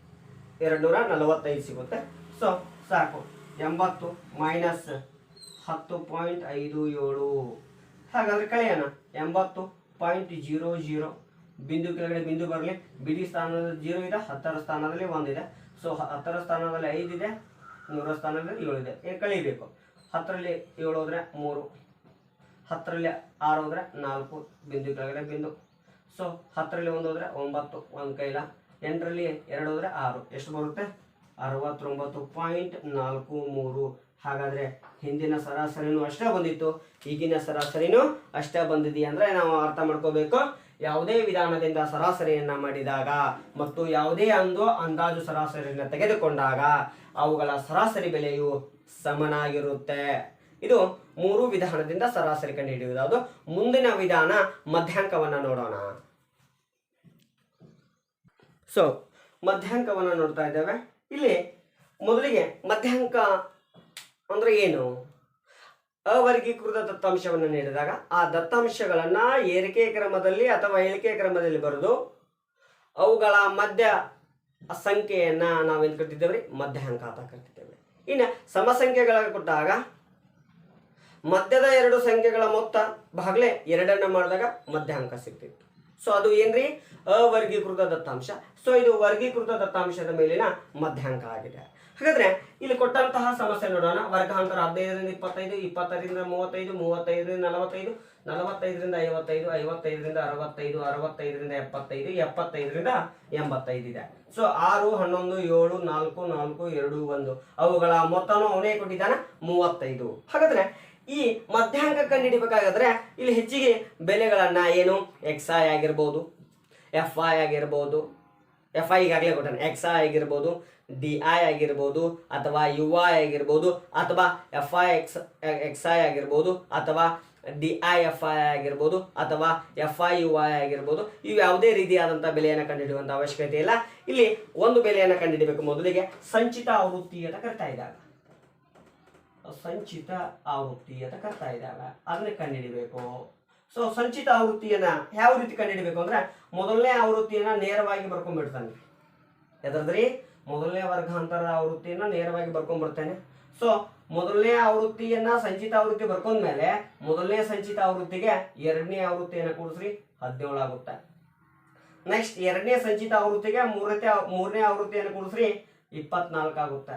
S1: 245 ಸಿಗುತ್ತೆ. ಸೊ ಸಾಕು. 80 ಮೈನಸ್ 10.57. ಹಾಗಾದ್ರೆ ಕಳೆಯೋಣ. 80.00. ಬಿಂದು ಕೆಳಗಡೆ ಬಿಂದು ಬರಲಿ. ಬಿಡಿ ಸ್ಥಾನದಲ್ಲಿ 0 ಇದೆ, 10ರ ಸ್ಥಾನದಲ್ಲಿ 1 ಇದೆ. ಸೊ 10ರ ಸ್ಥಾನದಲ್ಲಿ 5 ಇದೆ, 100ರ ಸ್ಥಾನದಲ್ಲಿ 7 ಇದೆ. ಏನು ಕಳೀಬೇಕು? 10ರಲ್ಲಿ 7 ಹೋದ್ರೆ 3, 10ರಲ್ಲಿ 6 ಹೋದ್ರೆ 4, ಬಿಂದು ಕೆಳಗಡೆ ಬಿಂದು. ಸೊ 10ರಲ್ಲಿ 1 ಹೋದ್ರೆ 9, 1 ಕೈಲ. 8ರಲ್ಲಿ 2 ಹೋದ್ರೆ 6, ಎಷ್ಟು ಬರುತ್ತೆ? 69.43. ಹಾಗಾದರೆ ಹಿಂದಿನ ಸರಾಸರಿನೂ ಅಷ್ಟೇ ಬಂದಿತ್ತು, ಈಗಿನ ಸರಾಸರಿನೂ ಅಷ್ಟೇ ಬಂದಿದೆಯಾ ಅಂದರೆ ನಾವು ಅರ್ಥ ಮಾಡ್ಕೋಬೇಕು, ಯಾವುದೇ ವಿಧಾನದಿಂದ ಸರಾಸರಿಯನ್ನು ಮಾಡಿದಾಗ ಮತ್ತು ಯಾವುದೇ ಒಂದು ಅಂದಾಜು ಸರಾಸರಿಯನ್ನು ತೆಗೆದುಕೊಂಡಾಗ ಅವುಗಳ ಸರಾಸರಿ ಬೆಲೆಯು ಸಮನಾಗಿರುತ್ತೆ. ಇದು 3 ವಿಧಾನದಿಂದ ಸರಾಸರಿ ಕಂಡುಹಿಡಿಯುವುದು. ಅದು ಮುಂದಿನ ವಿಧಾನ ಮಧ್ಯಾಂಕವನ್ನು ನೋಡೋಣ. ಸೊ ಮಧ್ಯಾಂಕವನ್ನು ನೋಡ್ತಾ ಇದ್ದೇವೆ. ಇಲ್ಲಿ ಮೊದಲಿಗೆ ಮಧ್ಯಾಂಕ ಅಂದ್ರೆ ಏನು? ಅವರ್ಗೀಕೃತ ದತ್ತಾಂಶವನ್ನು ನೀಡಿದಾಗ ಆ ದತ್ತಾಂಶಗಳನ್ನು ಏರಿಕೆ ಕ್ರಮದಲ್ಲಿ ಅಥವಾ ಇಳಿಕೆ ಕ್ರಮದಲ್ಲಿ ಬರೆದು ಅವುಗಳ ಮಧ್ಯ ಸಂಖ್ಯೆಯನ್ನು ನಾವೇನು ಕರಿತಿದ್ದೇವೆ? ಮಧ್ಯಾಂಕ ಅಂತ ಕರಿತಿದ್ದೇವೆ. ಇನ್ನು ಸಮಸಂಖ್ಯೆಗಳ ಕೊಟ್ಟಾಗ ಮಧ್ಯದ 2 ಸಂಖ್ಯೆಗಳ ಮೊತ್ತ ಭಾಗಲೇ 2 ಮಾಡಿದಾಗ ಮಧ್ಯಾಂಕ ಸಿಗ್ತಿತ್ತು. ಸೊ ಅದು ಏನ್ರಿ? ಅವರ್ಗೀಕೃತ ದತ್ತಾಂಶ. ಸೊ ಇದು ವರ್ಗೀಕೃತ ದತ್ತಾಂಶದ ಮೇಲಿನ ಮಧ್ಯಾಂಕ ಆಗಿದೆ. ಹಾಗಾದ್ರೆ ಇಲ್ಲಿ ಕೊಟ್ಟಂತಹ ಸಮಸ್ಯೆ ನೋಡೋಣ. ವರ್ಗಾಂತರ 15ರಿಂದ 25, 20ರಿಂದ 35, 35ರಿಂದ 45, 45ರಿಂದ 55, 55ರಿಂದ 65, 65ರಿಂದ 75, 75ರಿಂದ 85 ಇದೆ. ಸೊ 6, 11, 7, 4, 4, 2, 1 ಅವುಗಳ ಮೊತ್ತನು ಅವನೇ ಕೊಟ್ಟಿದ್ದಾನೆ 35. ಹಾಗಾದ್ರೆ ಈ ಮಧ್ಯಾಂಕ ಕಂಡುಹಿಡಿಬೇಕಾದ್ರೆ ಇಲ್ಲಿ ಹೆಚ್ಚಿಗೆ ಬೆಲೆಗಳನ್ನ ಏನು XI ಆಗಿರ್ಬೋದು, FI ಆಗಿರ್ಬೋದು, FI ಈಗಾಗಲೇ ಕೊಟ್ಟಾನೆ, XI ಆಗಿರ್ಬೋದು, DI ಆಗಿರ್ಬೋದು, ಅಥವಾ UI ಆಗಿರ್ಬೋದು, ಅಥವಾ FI ಆಗಿರ್ಬೋದು, ಅಥವಾ DIFI ಆಗಿರ್ಬೋದು, ಅಥವಾ FIUI ಆಗಿರ್ಬೋದು. ಇವು ಯಾವುದೇ ರೀತಿಯಾದಂಥ ಬೆಲೆಯನ್ನು ಕಂಡುಹಿಡಿಯುವಂಥ ಅವಶ್ಯಕತೆ ಇಲ್ಲ. ಇಲ್ಲಿ ಒಂದು ಬೆಲೆಯನ್ನು ಕಂಡುಹಿಡಬೇಕು. ಮೊದಲಿಗೆ ಸಂಚಿತ ಆವೃತ್ತಿ ಅಂತ ಕರಿತಾ ಇದ್ದಾಗ, ಸಂಚಿತ ಆವೃತ್ತಿ ಅಂತ ಕರ್ತಾ ಇದ್ದಾವೆ, ಅದನ್ನ ಕಂಡುಹಿಡಿಬೇಕು. ಸೊ ಸಂಚಿತ ಆವೃತ್ತಿಯನ್ನ ಯಾವ ರೀತಿ ಕಂಡುಹಿಡಿಬೇಕು ಅಂದ್ರೆ ಮೊದಲನೇ ಆವೃತ್ತಿಯನ್ನ ನೇರವಾಗಿ ಬರ್ಕೊಂಡ್ಬಿಡ್ತಾನೆ. ಎದ್ರದ್ರಿ? ಮೊದಲನೇ ವರ್ಗಾಂತರ ಆವೃತ್ತಿಯನ್ನ ನೇರವಾಗಿ ಬರ್ಕೊಂಡ್ಬಿಡ್ತಾನೆ. ಸೊ ಮೊದಲನೇ ಆವೃತ್ತಿಯನ್ನ ಸಂಚಿತ ಆವೃತ್ತಿ ಬರ್ಕೊಂಡ್ಮೇಲೆ ಮೊದಲನೇ ಸಂಚಿತ ಆವೃತ್ತಿಗೆ ಎರಡನೇ ಆವೃತ್ತಿಯನ್ನು ಕೂಡಿಸ್ರಿ 17 ಆಗುತ್ತೆ. ನೆಕ್ಸ್ಟ್ ಎರಡನೇ ಸಂಚಿತ ಆವೃತ್ತಿಗೆ ಮೂರನೇ ಆವೃತ್ತಿಯನ್ನು ಕೂಡಿಸ್ರಿ 24 ಆಗುತ್ತೆ.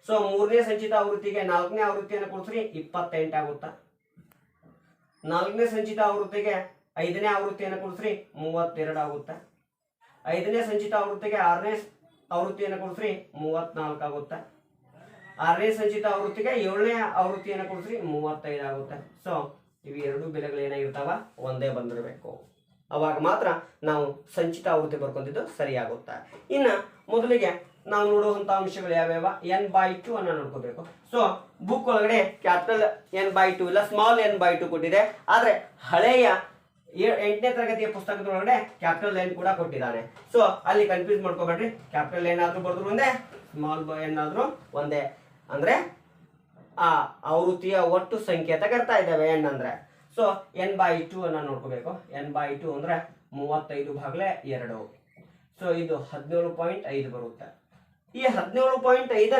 S1: ಸೊ ಮೂರನೇ ಸಂಚಿತ ಆವೃತ್ತಿಗೆ 4ನೇ ಆವೃತ್ತಿಯನ್ನು ಕೂಡಿಸ್ರಿ 28 ಆಗುತ್ತಾ. 4ನೇ ಸಂಚಿತ ಆವೃತ್ತಿಗೆ 5ನೇ ಆವೃತ್ತಿಯನ್ನು ಕೂಡಿಸ್ರಿ 32 ಆಗುತ್ತೆ. 5ನೇ ಸಂಚಿತ ಆವೃತ್ತಿಗೆ 6ನೇ ಆವೃತ್ತಿಯನ್ನು ಕೂಡಿಸ್ರಿ 34 ಆಗುತ್ತೆ. 6ನೇ ಸಂಚಿತ ಆವೃತ್ತಿಗೆ 7ನೇ ಆವೃತ್ತಿಯನ್ನು ಕೂಡಿಸ್ರಿ 35 ಆಗುತ್ತೆ. ಸೊ ಇವು ಎರಡು ಬೆಲೆಗಳು ಏನಾಗಿರ್ತಾವ? ಒಂದೇ ಬಂದಿರಬೇಕು. ಅವಾಗ ಮಾತ್ರ ನಾವು ಸಂಚಿತ ಆವೃತ್ತಿ ಬರ್ಕೊಂತಿದ್ದು ಸರಿಯಾಗುತ್ತೆ. ಇನ್ನು ಮೊದಲಿಗೆ ನಾವು ನೋಡುವಂಥ ಅಂಶಗಳು ಯಾವ್ಯಾವ? n/2 ಅನ್ನ ನೋಡ್ಕೋಬೇಕು. ಸೊ ಬುಕ್ ಒಳಗಡೆ ಕ್ಯಾಪಿಟಲ್ n/2 ಇಲ್ಲ, ಸ್ಮಾಲ್ n/2 ಕೊಟ್ಟಿದೆ. ಆದರೆ ಹಳೆಯ 8ನೇ ತರಗತಿಯ ಪುಸ್ತಕದೊಳಗಡೆ ಕ್ಯಾಪಿಟಲ್ N ಕೂಡ ಕೊಟ್ಟಿದ್ದಾನೆ. ಸೊ ಅಲ್ಲಿ ಕನ್ಫ್ಯೂಸ್ ಮಾಡ್ಕೋಬೇಡ್ರಿ. ಕ್ಯಾಪಿಟಲ್ N ಆದ್ರೂ ಬರೆದ್ರು ಒಂದೇ, ಸ್ಮಾಲ್ n ಆದ್ರೂ ಒಂದೇ. ಅಂದ್ರೆ ಆ ಆವೃತ್ತಿಯ ಒಟ್ಟು ಸಂಖ್ಯೆ ಅಂತ ಕರ್ತಾ ಇದ್ದೇವೆ n ಅಂದ್ರೆ. ಸೊ n/2 ಅನ್ನ ನೋಡ್ಕೋಬೇಕು. n/2 ಅಂದ್ರೆ 35/2. ಸೊ ಇದು 17.5 ಬರುತ್ತೆ. ಈ 17.5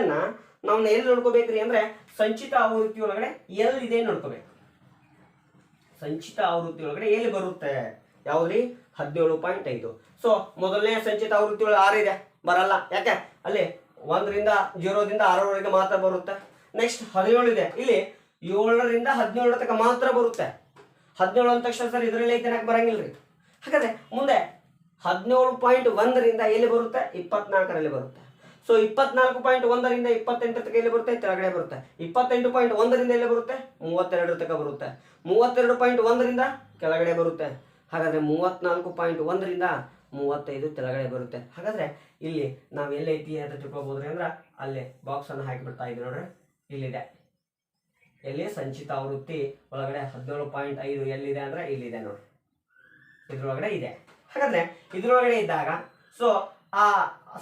S1: ನಾವು ಎಲ್ಲಿ ನೋಡ್ಕೋಬೇಕ್ರಿ ಅಂದ್ರೆ ಸಂಚಿತ ಆವೃತ್ತಿ ಒಳಗಡೆ ಎಲ್ಲಿದೆ ನೋಡ್ಕೋಬೇಕು. ಸಂಚಿತ ಆವೃತ್ತಿ ಒಳಗಡೆ ಎಲ್ಲಿ ಬರುತ್ತೆ? ಯಾವ್ದ್ರಿ? 17.5. ಸೊ ಮೊದಲನೇ ಸಂಚಿತ ಆವೃತ್ತಿ ಒಳಗೆ 6 ಇದೆ, ಬರಲ್ಲ. ಯಾಕೆ? ಅಲ್ಲಿ 1ರಿಂದ 0ದಿಂದ 6ರವರೆಗೆ ಮಾತ್ರ ಬರುತ್ತೆ. ನೆಕ್ಸ್ಟ್ 17 ಇದೆ, ಇಲ್ಲಿ 7ರಿಂದ 17 ತನಕ ಮಾತ್ರ ಬರುತ್ತೆ. 17 ಅಂದ ತಕ್ಷಣ ಸರ್ ಇದರಲ್ಲಿ ಐತೆ ಬರಂಗಿಲ್ರಿ. ಹಾಗಾದ್ರೆ ಮುಂದೆ 17.1ರಿಂದ ಎಲ್ಲಿ ಬರುತ್ತೆ? 24ರಲ್ಲಿ ಬರುತ್ತೆ. ಸೊ 24.1ರಿಂದ 28 ತನಕ ಎಲ್ಲಿ ಬರುತ್ತೆ? ಕೆಳಗಡೆ ಬರುತ್ತೆ. 28.1ರಿಂದ ಎಲ್ಲಿ ಬರುತ್ತೆ? 32 ತನಕ ಬರುತ್ತೆ. 32.1ರಿಂದ ಕೆಳಗಡೆ ಬರುತ್ತೆ. ಹಾಗಾದ್ರೆ 34.1ರಿಂದ 35 ಕೆಳಗಡೆ ಬರುತ್ತೆ. ಹಾಗಾದ್ರೆ ಇಲ್ಲಿ ನಾವು ಎಲ್ಲೈತಿ ಅಂತ ತಿಳ್ಕೊಬೋದ್ರಿ ಅಂದ್ರೆ ಅಲ್ಲೇ ಬಾಕ್ಸ್ ಅನ್ನು ಹಾಕಿಬಿಡ್ತಾ ಇದ್ದೀವಿ ನೋಡ್ರಿ. ಇಲ್ಲಿದೆ, ಎಲ್ಲಿ? ಸಂಚಿತ ಆವೃತ್ತಿ ಒಳಗಡೆ 17.5 ಎಲ್ಲಿದೆ ಅಂದ್ರೆ ಇಲ್ಲಿದೆ ನೋಡ್ರಿ, ಇದ್ರೊಳಗಡೆ ಇದೆ. ಹಾಗಾದ್ರೆ ಇದ್ರೊಳಗಡೆ ಇದ್ದಾಗ ಸೊ ಆ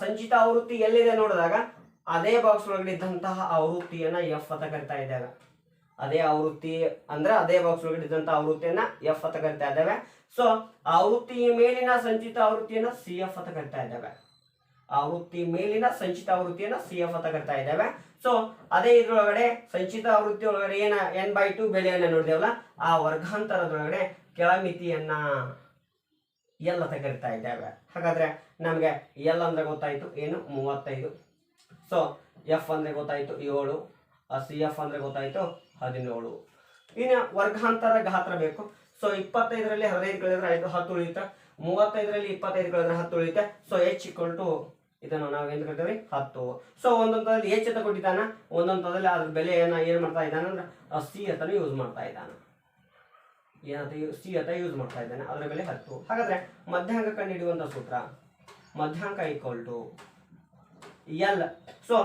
S1: ಸಂಚಿತ ಆವೃತ್ತಿ ಎಲ್ಲಿದೆ ನೋಡಿದಾಗ ಅದೇ ಬಾಕ್ಸ್ ಒಳಗಡೆ ಇದ್ದಂತಹ ಆವೃತ್ತಿಯನ್ನ F ಅಂತ ಕರಿತಾ ಇದ್ದೇವೆ. ಅದೇ ಆವೃತ್ತಿ ಅಂದ್ರೆ ಅದೇ ಬಾಕ್ಸ್ ಒಳಗಡೆ ಇದ್ದಂತಹ ಆವೃತ್ತಿಯನ್ನ F ಅಂತ ಕರಿತಾ ಇದ್ದೇವೆ. ಸೊ ಆವೃತ್ತಿಯ ಮೇಲಿನ ಸಂಚಿತ ಆವೃತ್ತಿಯನ್ನ CF ಅಂತ ಕರಿತಾ ಇದ್ದೇವೆ. ಆವೃತ್ತಿ ಮೇಲಿನ ಸಂಚಿತ ಆವೃತ್ತಿಯನ್ನ CF ಅಂತ ಕರಿತಾ ಇದ್ದೇವೆ. ಸೊ ಅದೇ ಇದ್ರೊಳಗಡೆ ಸಂಚಿತ ಆವೃತ್ತಿ ಒಳಗಡೆ ಏನ n/2 ಬೆಲೆಯನ್ನ ನೋಡಿದೇವಲ್ಲ, ಆ ವರ್ಗಾಂತರದೊಳಗಡೆ ಕೆಳಮಿತಿಯನ್ನ L ಅಂತ ಕರಿತಾ ಇದ್ದೇವೆ. ಹಾಗಾದ್ರೆ ನಮಗೆ L ಅಂದ್ರೆ ಗೊತ್ತಾಯ್ತು ಏನು? 35. ಸೊ F ಅಂದ್ರೆ ಗೊತ್ತಾಯ್ತು 7, CF ಅಂದ್ರೆ ಗೊತ್ತಾಯ್ತು 17. ಇನ್ನು ವರ್ಗಾಂತರ ಗಾತ್ರ ಬೇಕು. ಸೊ 25ರಲ್ಲಿ 15 ಕಳೆದ್ರೆ 10 ಉಳಿಯುತ್ತೆ. 35ರಲ್ಲಿ 25 ಕಳೆದ್ರೆ 10 ಉಳಿಯುತ್ತೆ. ಸೊ H = ಇದನ್ನು ನಾವು ಏನು ಕರಿತೀವಿ 10. ಸೊ ಒಂದೊಂದಲ್ಲಿ ಎಚ್ ಅಂತ ಕೊಟ್ಟಿದ್ದಾನ, ಒಂದೊಂದಲ್ಲಿ ಅದ್ರ ಬೆಲೆಯನ್ನು ಏನು ಮಾಡ್ತಾ ಇದ್ದಾನೆ ಅಂದ್ರೆ ಸಿ ಅಂತಲೂ ಯೂಸ್ ಮಾಡ್ತಾ ಇದ್ದಾನೆ. ಏನಂತ ಸಿ ಅಂತ ಯೂಸ್ ಮಾಡ್ತಾ ಇದ್ದಾನೆ, ಅದರ ಬೆಲೆ 10. ಹಾಗಾದ್ರೆ ಮಧ್ಯಾಂಕ ಕಂಡು ಹಿಡಿಯುವಂಥ ಸೂತ್ರ ಮಧ್ಯಾಂಕ ಈಕ್ವಲ್ ಟು ಎಲ್. ಸೊ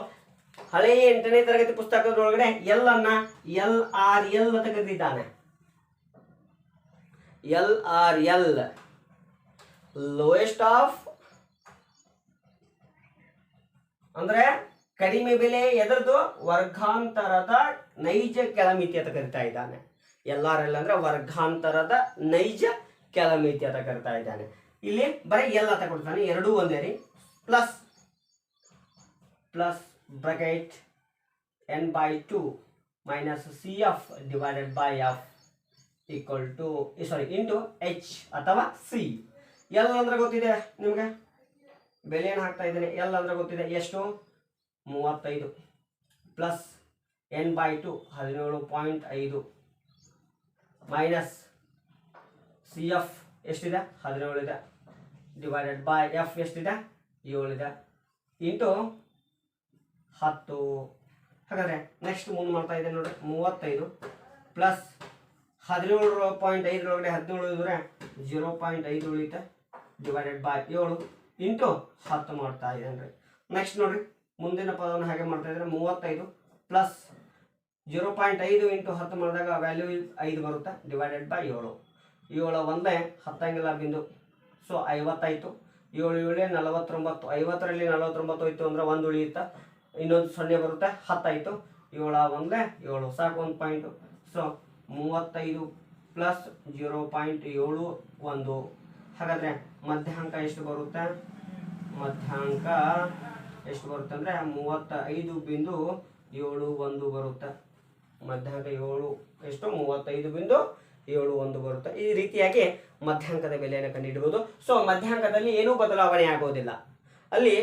S1: ಹಳೆಯ 8ನೇ ತರಗತಿ ಪುಸ್ತಕದೊಳಗಡೆ ಎಲ್ ಅನ್ನ LRL ಅಂತ ಕರೆದಿದ್ದಾನೆ. LRL ಲೋಯೆಸ್ಟ್ ಆಫ್ ಅಂದ್ರೆ ಕಡಿಮೆ ಬೆಲೆ ಎದರದು ವರ್ಗಾಂತರದ ನೈಜ ಕೆಳಮಿತಿ ಅಂತ ಕರಿತಾ ಇದ್ದಾನೆ. LRL ಅಂದ್ರೆ ವರ್ಗಾಂತರದ ನೈಜ ಕೆಳಮಿತಿ ಅಂತ ಕರಿತಾ ಇದ್ದಾನೆ. ಇಲ್ಲಿ ಬರೀ ಎಲ್ ಅಂತ ಕೊಡ್ತಾನೆ, ಎರಡೂ ಒಂದೇ ರೀ. Plus bracket n/2 minus CF divided by F equal two into H ಅಥವಾ C. ಎಲ್ ಅಂದ್ರೆ ಗೊತ್ತಿದೆ ನಿಮ್ಗೆ, ಬೆಲೆಯನ್ನು ಹಾಕ್ತಾ ಇದ್ದೇನೆ. ಎಲ್ ಅಂದ್ರೆ ಗೊತ್ತಿದೆ ಎಷ್ಟು 35 ಪ್ಲಸ್ n/2 17.5 ಮೈನಸ್ CF ಎಷ್ಟಿದೆ 17 ಇದೆ ಡಿವೈಡೆಡ್ ಬೈ F ಎಷ್ಟಿದೆ 7 ಇದೆ ಇಂಟು 10. ಹಾಗಾದ್ರೆ ನೆಕ್ಸ್ಟ್ ಮುಂದೆ ಮಾಡ್ತಾ ಇದ್ದೇನೆ ನೋಡ್ರಿ, 35 ಪ್ಲಸ್ 17.5 ಒಳಗಡೆ 17 ಇದ್ರೆ 0.5 ಉಳಿಯುತ್ತೆ ಡಿವೈಡೆಡ್ ಬೈ 7 ಇಂಟು 10 ಮಾಡ್ತಾ ಇದ್ದೇನೆ ರೀ. ನೆಕ್ಸ್ಟ್ ನೋಡ್ರಿ ಮುಂದಿನ ಪದವನ್ನು ಹಾಗೆ ಮಾಡ್ತಾ ಇದ್ದೇನೆ, 35 ಪ್ಲಸ್ 0.5 ಇಂಟು 10 ಮಾಡಿದಾಗ ವ್ಯಾಲ್ಯೂ 5 ಬರುತ್ತೆ ಡಿವೈಡೆಡ್ ಬೈ 7. 7 ಒಂದೇ 10 ಬಿಂದು, ಸೊ 50 ಆಯಿತು. 7 7 49, 50ರಲ್ಲಿ 49 ಹೋಯ್ತು ಅಂದ್ರೆ 1 ಉಳಿಯುತ್ತೆ, ಇನ್ನೊಂದು 0 ಬರುತ್ತೆ, 10 ಆಯಿತು. 7 ಒಂದೇ 7 ಸಾಕು 1 ಪಾಯಿಂಟು. So 35 plus 0.71. ಹಾಗಾದರೆ ಮಧ್ಯಾಂಕ ಎಷ್ಟು ಬರುತ್ತೆ? ಮಧ್ಯಾಂಕ ಎಷ್ಟು ಬರುತ್ತೆ ಅಂದರೆ 35.71 ಬರುತ್ತೆ. ಮಧ್ಯಾಂಕ 7 ಎಷ್ಟು 35.71 ಬರುತ್ತೆ. ಈ ರೀತಿಯಾಗಿ ಮಧ್ಯಾಂಕದ ಬೆಲೆಯನ್ನು ಕಂಡುಹಿಡಬಹುದು. ಸೊ ಮಧ್ಯಾಂಕದಲ್ಲಿ ಏನೂ ಬದಲಾವಣೆ ಆಗೋದಿಲ್ಲ. ಅಲ್ಲಿ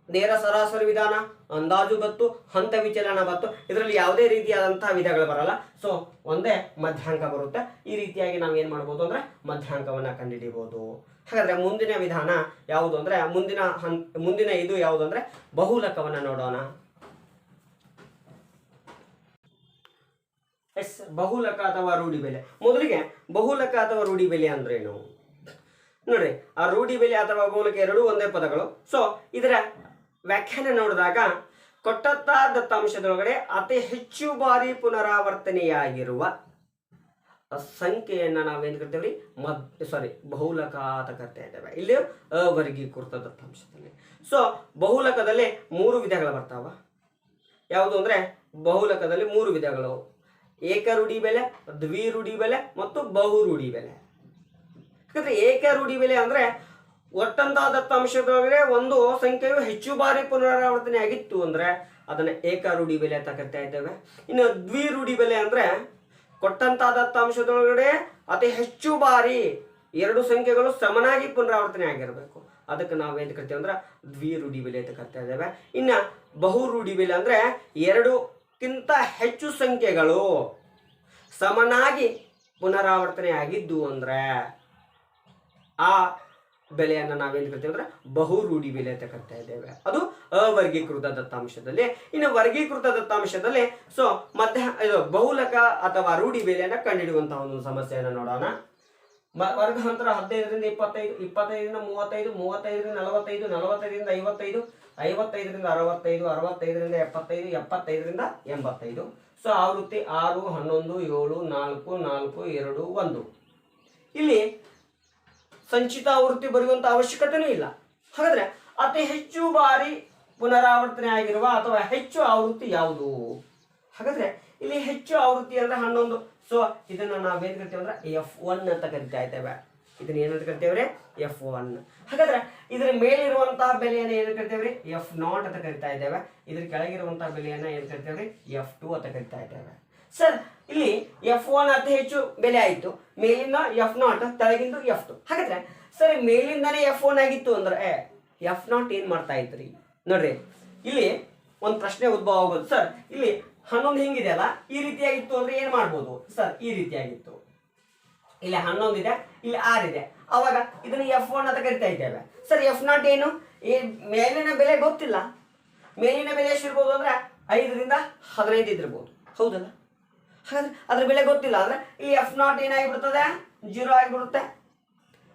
S1: ನೇರ ಸರಾಸರಿ ವಿಧಾನ, ಅಂದಾಜು ಬತ್ತು, ಹಂತ ವಿಚಲನ ಬತ್ತು, ಇದರಲ್ಲಿ ಯಾವುದೇ ರೀತಿಯಾದಂತಹ ವಿಧಗಳು ಬರಲ್ಲ. ಸೊ ಒಂದೇ ಮಧ್ಯಾಂಕ ಬರುತ್ತೆ. ಈ ರೀತಿಯಾಗಿ ನಾವು ಏನು ಮಾಡ್ಬೋದು ಅಂದರೆ ಮಧ್ಯಾಂಕವನ್ನು ಕಂಡುಹಿಡಿಬಹುದು. ಹಾಗಾದರೆ ಮುಂದಿನ ವಿಧಾನ ಯಾವುದು ಅಂದರೆ ಮುಂದಿನ ಇದು ಯಾವುದು ಅಂದರೆ ಬಹುಲಕವನ್ನು ನೋಡೋಣ. ಬಹುಲಕ ಅಥವಾ ರೂಢಿ ಬೆಲೆ. ಮೊದಲಿಗೆ ಬಹುಲಕ ಅಥವಾ ರೂಢಿ ಬೆಲೆ ಅಂದ್ರೇನು ನೋಡ್ರಿ. ಆ ರೂಢಿ ಬೆಲೆ ಅಥವಾ ಬಹುಲಕ ಎರಡೂ ಒಂದೇ ಪದಗಳು. ಸೊ ಇದರ ವ್ಯಾಖ್ಯಾನ ನೋಡಿದಾಗ ಕೊಟ್ಟಂತ ದತ್ತಾಂಶದೊಳಗಡೆ ಅತಿ ಹೆಚ್ಚು ಬಾರಿ ಪುನರಾವರ್ತನೆಯಾಗಿರುವ ಸಂಖ್ಯೆಯನ್ನ ನಾವೇನು ಕರಿತೇವೆ ಬಹುಲಕ ಅಂತ ಕರಿತಾ ಇದ್ದೇವೆ. ಇಲ್ಲಿ ಅವರ್ಗೀಕೃತ ದತ್ತಾಂಶದಲ್ಲಿ. ಸೊ ಬಹುಲಕದಲ್ಲಿ 3 ವಿಧಗಳು ಬರ್ತಾವ. ಯಾವುದು ಅಂದರೆ ಬಹುಲಕದಲ್ಲಿ 3 ವಿಧಗಳು: ಏಕರೂಢಿ ಬೆಲೆ, ದ್ವಿರೂಢಿ ಬೆಲೆ ಮತ್ತು ಬಹುರೂಢಿ ಬೆಲೆ. ಯಾಕಂದ್ರೆ ಏಕರೂಢಿ ಬೆಲೆ ಅಂದ್ರೆ ಒಟ್ಟಂತ ದತ್ತಾಂಶದೊಳಗಡೆ ಒಂದು ಸಂಖ್ಯೆಯು ಹೆಚ್ಚು ಬಾರಿ ಪುನರಾವರ್ತನೆ ಆಗಿತ್ತು ಅಂದ್ರೆ ಅದನ್ನ ಏಕರೂಢಿ ಬೆಲೆ ಅಂತ ಕರಿತಾ ಇದ್ದೇವೆ. ಇನ್ನು ದ್ವಿರೂಢಿ ಬೆಲೆ ಅಂದ್ರೆ ಕೊಟ್ಟಂತ ದತ್ತಾಂಶದೊಳಗಡೆ ಅತಿ ಹೆಚ್ಚು ಬಾರಿ 2 ಸಂಖ್ಯೆಗಳು ಸಮನಾಗಿ ಪುನರಾವರ್ತನೆ ಆಗಿರಬೇಕು. ಅದಕ್ಕೆ ನಾವು ಏನು ಕರಿತೇವೆ ಅಂದ್ರೆ ದ್ವಿರೂಢಿ ಬೆಲೆ ಅಂತ ಕರಿತಾ ಇದ್ದೇವೆ. ಇನ್ನು ಬಹುರೂಢಿ ಬೆಲೆ ಅಂದ್ರೆ 2ಕ್ಕಿಂತ ಹೆಚ್ಚು ಸಂಖ್ಯೆಗಳು ಸಮನಾಗಿ ಪುನರಾವರ್ತನೆ ಆಗಿದ್ದು ಅಂದ್ರೆ ಆ ಬೆಲೆಯನ್ನು ನಾವೇನು ಕರಿತೇವೆ ಅಂದ್ರೆ ಬಹುರೂಢಿ ಬೆಲೆ ಅಂತ ಕರಿತಾ ಇದ್ದೇವೆ. ಅದು ಅವರ್ಗೀಕೃತ ದತ್ತಾಂಶದಲ್ಲಿ. ಇನ್ನು ವರ್ಗೀಕೃತ ದತ್ತಾಂಶದಲ್ಲಿ ಸೊ ಇದು ಬಹುಲಕ ಅಥವಾ ರೂಢಿ ಬೆಲೆಯನ್ನು ಕಂಡುಹಿಡಿಯುವಂತಹ ಒಂದು ಸಮಸ್ಯೆಯನ್ನು ನೋಡೋಣ. ವರ್ಗಾಂತರ 15ರಿಂದ 25, 25ರಿಂದ 35, 35ರಿಂದ 45, 45ರಿಂದ 55, 55ರಿಂದ 65, 65ರಿಂದ 75, 75ರಿಂದ 85. ಸೊ ಆವೃತ್ತಿ 6, 11, 7, 4, 4, 2, 1. ಇಲ್ಲಿ ಸಂಚಿತ ಆವೃತ್ತಿ ಬರೆಯುವಂಥ ಅವಶ್ಯಕತೆಯೂ ಇಲ್ಲ. ಹಾಗಾದ್ರೆ ಅತಿ ಹೆಚ್ಚು ಬಾರಿ ಪುನರಾವರ್ತನೆ ಆಗಿರುವ ಅಥವಾ ಹೆಚ್ಚು ಆವೃತ್ತಿ ಯಾವುದು? ಹಾಗಾದ್ರೆ ಇಲ್ಲಿ ಹೆಚ್ಚು ಆವೃತ್ತಿ ಅಂದ್ರೆ 11. ಸೊ ಇದನ್ನ ನಾವೇನು ಕರಿತೇವೆ ಅಂದ್ರೆ F1 ಅಂತ ಕರಿತಾ ಇದ್ದೇವೆ. ಇದನ್ನ ಏನಂತ ಕರಿತೇವ್ರಿ? F1. ಹಾಗಾದ್ರೆ ಇದರ ಮೇಲಿರುವಂತಹ ಬೆಲೆಯನ್ನು ಏನು ಕರಿತೇವ್ರಿ? F0 ಅಂತ ಕರಿತಾ ಇದ್ದೇವೆ. ಇದ್ರ ಕೆಳಗಿರುವಂತಹ ಬೆಲೆಯನ್ನ ಏನು ಕರಿತೇವ್ರಿ? F2 ಅಂತ ಕರಿತಾ ಇದ್ದೇವೆ. ಸರ್ ಇಲ್ಲಿ F1 ಅತಿ ಹೆಚ್ಚು ಬೆಲೆ ಆಯಿತು, ಮೇಲಿಂದ F0, ತೆಳಗಿಂದ F2. ಹಾಗಾದ್ರೆ ಸರಿ ಮೇಲಿಂದನೇ F1 ಆಗಿತ್ತು ಅಂದ್ರೆ F0 ಏನ್ ಮಾಡ್ತಾ ಇದ್ರಿ ನೋಡ್ರಿ. ಇಲ್ಲಿ ಒಂದು ಪ್ರಶ್ನೆ ಉದ್ಭವ ಆಗೋದು, ಸರ್ ಇಲ್ಲಿ 11 ಹಿಂಗಿದೆಯಲ್ಲ, ಈ ರೀತಿಯಾಗಿತ್ತು ಅಂದ್ರೆ ಏನ್ ಮಾಡ್ಬೋದು ಸರ್? ಈ ರೀತಿಯಾಗಿತ್ತು. ಇಲ್ಲಿ 11 ಇದೆ, ಇಲ್ಲಿ 6 ಇದೆ. ಅವಾಗ ಇದನ್ನ F1 ಅಂತ ಕರಿತಾ ಇದ್ದೇವೆ. ಸರ್ F0 ಏನು? ಮೇಲಿನ ಬೆಲೆ ಗೊತ್ತಿಲ್ಲ. ಮೇಲಿನ ಬೆಲೆ ಎಷ್ಟಿರ್ಬೋದು ಅಂದ್ರೆ 5ರಿಂದ 15 ಇದ್ದಿರ್ಬೋದು, ಹೌದಲ್ಲ? ಹಾಗಾದ್ರೆ ಅದ್ರ ಬೆಲೆ ಗೊತ್ತಿಲ್ಲ ಅಂದ್ರೆ ಇಲ್ಲಿ F0 ಏನಾಗಿಬಿಡ್ತದೆ? 0 ಆಗಿಬಿಡುತ್ತೆ.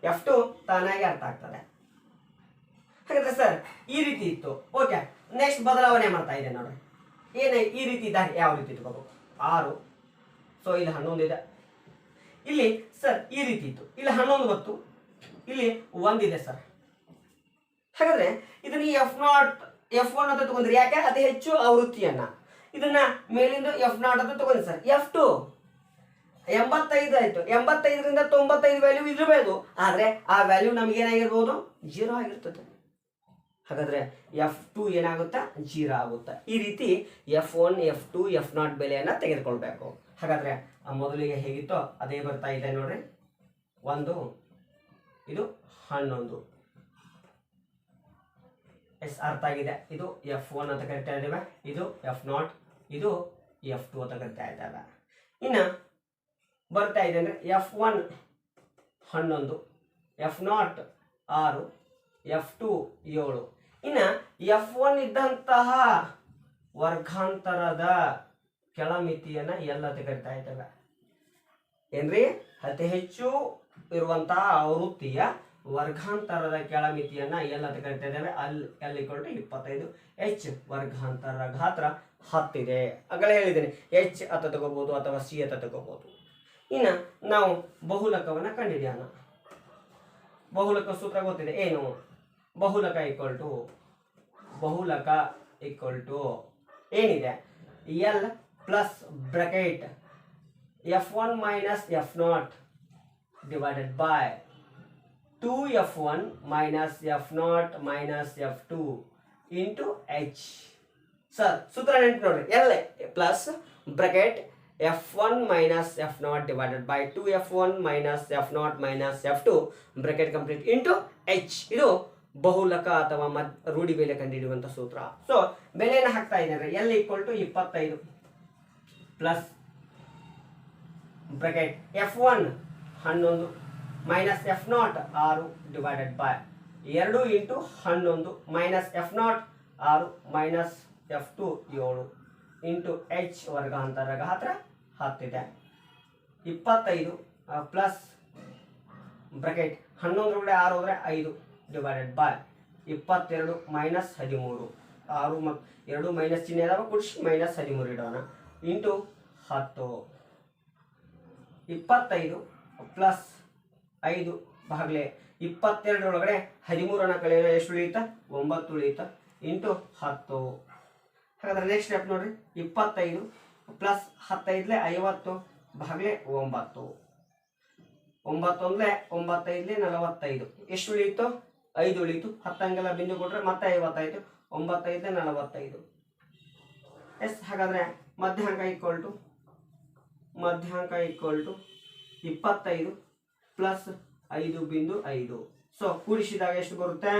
S1: F2 ತಾನಾಗಿ ಅರ್ಥ ಆಗ್ತದೆ. ಹಾಗಾದ್ರೆ ಸರ್ ಈ ರೀತಿ ಇತ್ತು. ಓಕೆ, ನೆಕ್ಸ್ಟ್ ಬದಲಾವಣೆ ಮಾಡ್ತಾ ಇದೆ ನೋಡ್ರಿ. ಈ ರೀತಿ ಇದ್ದಾಗ ಯಾವ ರೀತಿ ಇಟ್ಕೋಬೇಕು? 6, ಸೊ ಇಲ್ಲಿ 11 ಇದೆ. ಇಲ್ಲಿ ಸರ್ ಈ ರೀತಿ ಇತ್ತು, ಇಲ್ಲಿ 11 ಬಂತು, ಇಲ್ಲಿ 1 ಇದೆ ಸರ್. ಹಾಗಾದ್ರೆ ಇದನ್ನ F1 ಅಂತ ತಗೊಂಡ್ರಿ. ಯಾಕೆ? ಅತಿ ಹೆಚ್ಚು ಆವೃತ್ತಿಯನ್ನ. ಇದನ್ನ ಮೇಲಿಂದ F0 ಅಂತ ತಗೊಂಡ್ರಿ ಸರ್. F2 85 ಆಯ್ತು. 85ರಿಂದ 95 ವ್ಯಾಲ್ಯೂ ಇರಬೇಕು, ಆದ್ರೆ ಆ ವ್ಯಾಲ್ಯೂ ನಮ್ಗೆ ಏನಾಗಿರ್ಬೋದು? 0 ಆಗಿರ್ತದೆ. ಹಾಗಾದ್ರೆ F2 ಏನಾಗುತ್ತಾ? 0 ಆಗುತ್ತಾ. ಈ ರೀತಿ F1, F2, F0 ಬೆಲೆಯನ್ನ ತೆಗೆದುಕೊಳ್ಬೇಕು. ಹಾಗಾದ್ರೆ ಮೊದಲಿಗೆ ಹೇಗಿತ್ತೋ ಅದೇ ಬರ್ತಾ ಇದೆ ನೋಡ್ರಿ. 1, ಇದು 11. ಎಸ್, ಅರ್ಥ ಆಗಿದೆ. ಇದು F1 ಅಂತ ಕರಿತಾ ಇದ್ದೇವೆ, ಇದು F0, ಇದು F2 ಅಂತ ಕರಿತಾ ಇದ್ದೇವೆ. ಇನ್ನು ಬರ್ತಾ ಇದೆ ಅಂದ್ರೆ F1 11, F0 6, F2 7. ಇನ್ನು F1 ಇದ್ದಂತಹ ವರ್ಗಾಂತರದ ಕೆಳಮಿತಿಯನ್ನ L ಅಂತ ಕರಿತಾ ಇದ್ದೇವೆ. ಏನ್ರಿ? ಅತಿ ಹೆಚ್ಚು ಇರುವಂತಹ ಆವೃತ್ತಿಯ ವರ್ಗಾಂತರದ ಕೆಳಮಿತಿಯನ್ನ L ಅಂತ ಕರಿತಾ ಇದ್ದೇವೆ. L = 25. H ವರ್ಗಾಂತರ ಗಾತ್ರ 10 ಇದೆ. ಆಗಲೇ ಹೇಳಿದ್ದೇನೆ, H ಅಂತ ತಗೋಬಹುದು ಅಥವಾ C ಅಂತ ತಗೋಬಹುದು. ಇನ್ನು ನಾವು ಬಹುಲಕವನ್ನ ಕಂಡುಹಿಡಿಯೋಣ. ಬಹುಲಕ ಸೂತ್ರ ಗೊತ್ತಿದೆ. ಏನು? ಬಹುಲಕ ಏನಿದೆ? L plus bracket F1 minus F0 divided by 2F1 minus F0 minus F2 into H. Sir ಸೂತ್ರ ನೆನಪು ನೋಡ್ರಿ. L plus bracket F1 minus F0 divided by 2F1 minus F0 minus F2 bracket complete into H. ಇದು ಬಹುಲಕ ಅಥವಾ ರೂಢಿ ಬೆಲೆ ಕಂಡುಹಿಡಿಯುವಂತ ಸೂತ್ರ. So ಬೆಲೆಯನ್ನು ಹಾಕ್ತಾ ಇದ್ದಾರೆ. L = 25 plus bracket F1 11 minus F0 6 divided by 2 into 11 minus F0 6 minus F2 7 into H ವರ್ಗಾಂತರ ಗಾತ್ರ 10 ಇದೆ. 25 ಪ್ಲಸ್ ಬ್ರಾಕೆಟ್ 11 6 ಹೋದ್ರೆ 5 ಡಿವೈಡೆಡ್ ಬೈ 22 ಮೈನಸ್ 13 6 ಮತ್ತು 2 ಮೈನಸ್ ಚಿಹ್ನೆ ಅದಾವ, ಕುಡಿಸಿ ಮೈನಸ್ 13 ಇಡೋಣ ಇಂಟು 10. 25 ಪ್ಲಸ್ 5 ಭಾಗಲೆ 22 ಒಳಗಡೆ 13 ಕಳೆಯೋಣ, ಎಷ್ಟು ಉಳಿಯುತ್ತಾ? 9 ಉಳಿಯುತ್ತಾ ಇಂಟು 10. ಹಾಗಾದ್ರೆ ನೆಕ್ಸ್ಟ್ ಸ್ಟೆಪ್ ನೋಡ್ರಿ. 25 ಪ್ಲಸ್ 15 50 ಭಾಗಲೆ 9. 9 1 9 5 45. ಎಷ್ಟು ಉಳಿಯಿತು? 5 ಉಳಿಯಿತು. 10 ಅಂಗೆಲ್ಲ ಬಿಂದು ಕೊಟ್ರೆ ಮತ್ತೆ 55. 9 5 45. ಎಸ್, ಹಾಗಾದ್ರೆ ಮಧ್ಯಾಂಕ ಇಕ್ವಲ್ ಟು 25 ಪ್ಲಸ್ 5.5. ಸೊ ಕೂಡಿಸಿದಾಗ ಎಷ್ಟು ಬರುತ್ತೆ?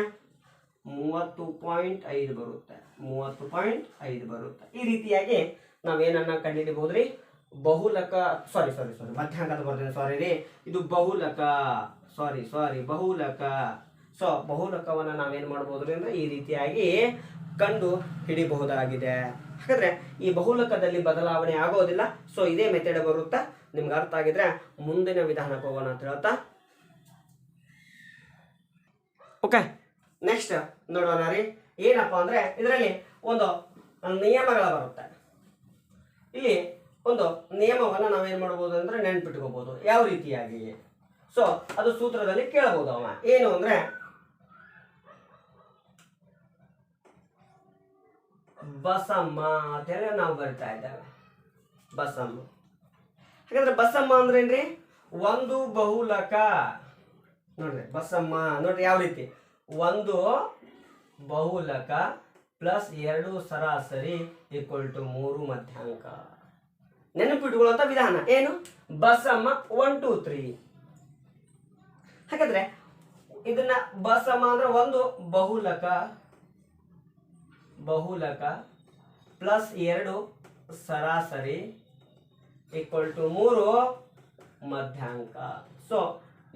S1: 30.5 ಬರುತ್ತೆ. 30.5 ಬರುತ್ತೆ. ಈ ರೀತಿಯಾಗಿ ನಾವೇನನ್ನ ಕಂಡುಹಿಡಿಬಹುದ್ರಿ? ಬಹುಲಕ ಮಧ್ಯಾಂಕದ ಬರ್ತೇನೆ, ಸಾರಿ ರೀ, ಇದು ಬಹುಲಕ, ಬಹುಲಕ. ಸೊ ಬಹುಲಕವನ್ನ ನಾವೇನ್ ಮಾಡಬಹುದ್ರಿ ಅಂದ್ರೆ ಈ ರೀತಿಯಾಗಿ ಕಂಡು ಹಿಡಿಬಹುದಾಗಿದೆ. ಹಾಗಾದ್ರೆ ಈ ಬಹುಲಕದಲ್ಲಿ ಬದಲಾವಣೆ ಆಗೋದಿಲ್ಲ. ಸೊ ಇದೇ ಮೆಥಡ್ ಬರುತ್ತಾ? ನಿಮ್ಗೆ ಅರ್ಥ ಆಗಿದ್ರೆ ಮುಂದಿನ ವಿಧಾನಕ್ಕೆ ಹೋಗೋಣ ಅಂತ ಹೇಳ್ತಾ, ಓಕೆ ನೆಕ್ಸ್ಟ್ ನೋಡೋಣ ರೀ. ಏನಪ್ಪಾ ಅಂದ್ರೆ ಇದರಲ್ಲಿ ಒಂದು ನಿಯಮಗಳ ಬರುತ್ತೆ. ಇಲ್ಲಿ ಒಂದು ನಿಯಮವನ್ನ ನಾವೇನ್ ಮಾಡಬಹುದು ಅಂದ್ರೆ ನೆನ್ಪಿಟ್ಕೋಬಹುದು. ಯಾವ ರೀತಿಯಾಗಿ? ಸೊ ಅದು ಸೂತ್ರದಲ್ಲಿ ಕೇಳಬಹುದು. ಅವ ಏನು ಅಂದ್ರೆ ಬಸಮ್ಮ ಅಂತೇಳಿ ನಾವು ಬರ್ತಾ ಇದ್ದೇವೆ. ಬಸಮ್ಮ. ಹಾಗಾದ್ರೆ ಬಸಮ್ಮ ಅಂದ್ರೆ ಏನ್ರಿ? ಒಂದು ಬಹುಲಕ. ನೋಡ್ರಿ ಬಸಮ್ಮ ನೋಡ್ರಿ ಯಾವ ರೀತಿ? ಒಂದು ಬಹುಲಕ ಪ್ಲಸ್ 2 ಸರಾಸರಿ = 3 ಮಧ್ಯಾಂಕ. ನೆನಪಿಟ್ಕೊಳ್ಳುವಂತ ವಿಧಾನ ಏನು? ಬಸಮ್ಮ 1 2 3. ಹಾಗಾದ್ರೆ ಇದನ್ನ ಬಸಮ್ಮ ಅಂದ್ರೆ ಒಂದು ಬಹುಲಕ ಪ್ಲಸ್ 2 ಸರಾಸರಿ = 3 ಮಧ್ಯಾಂಕ. ಸೊ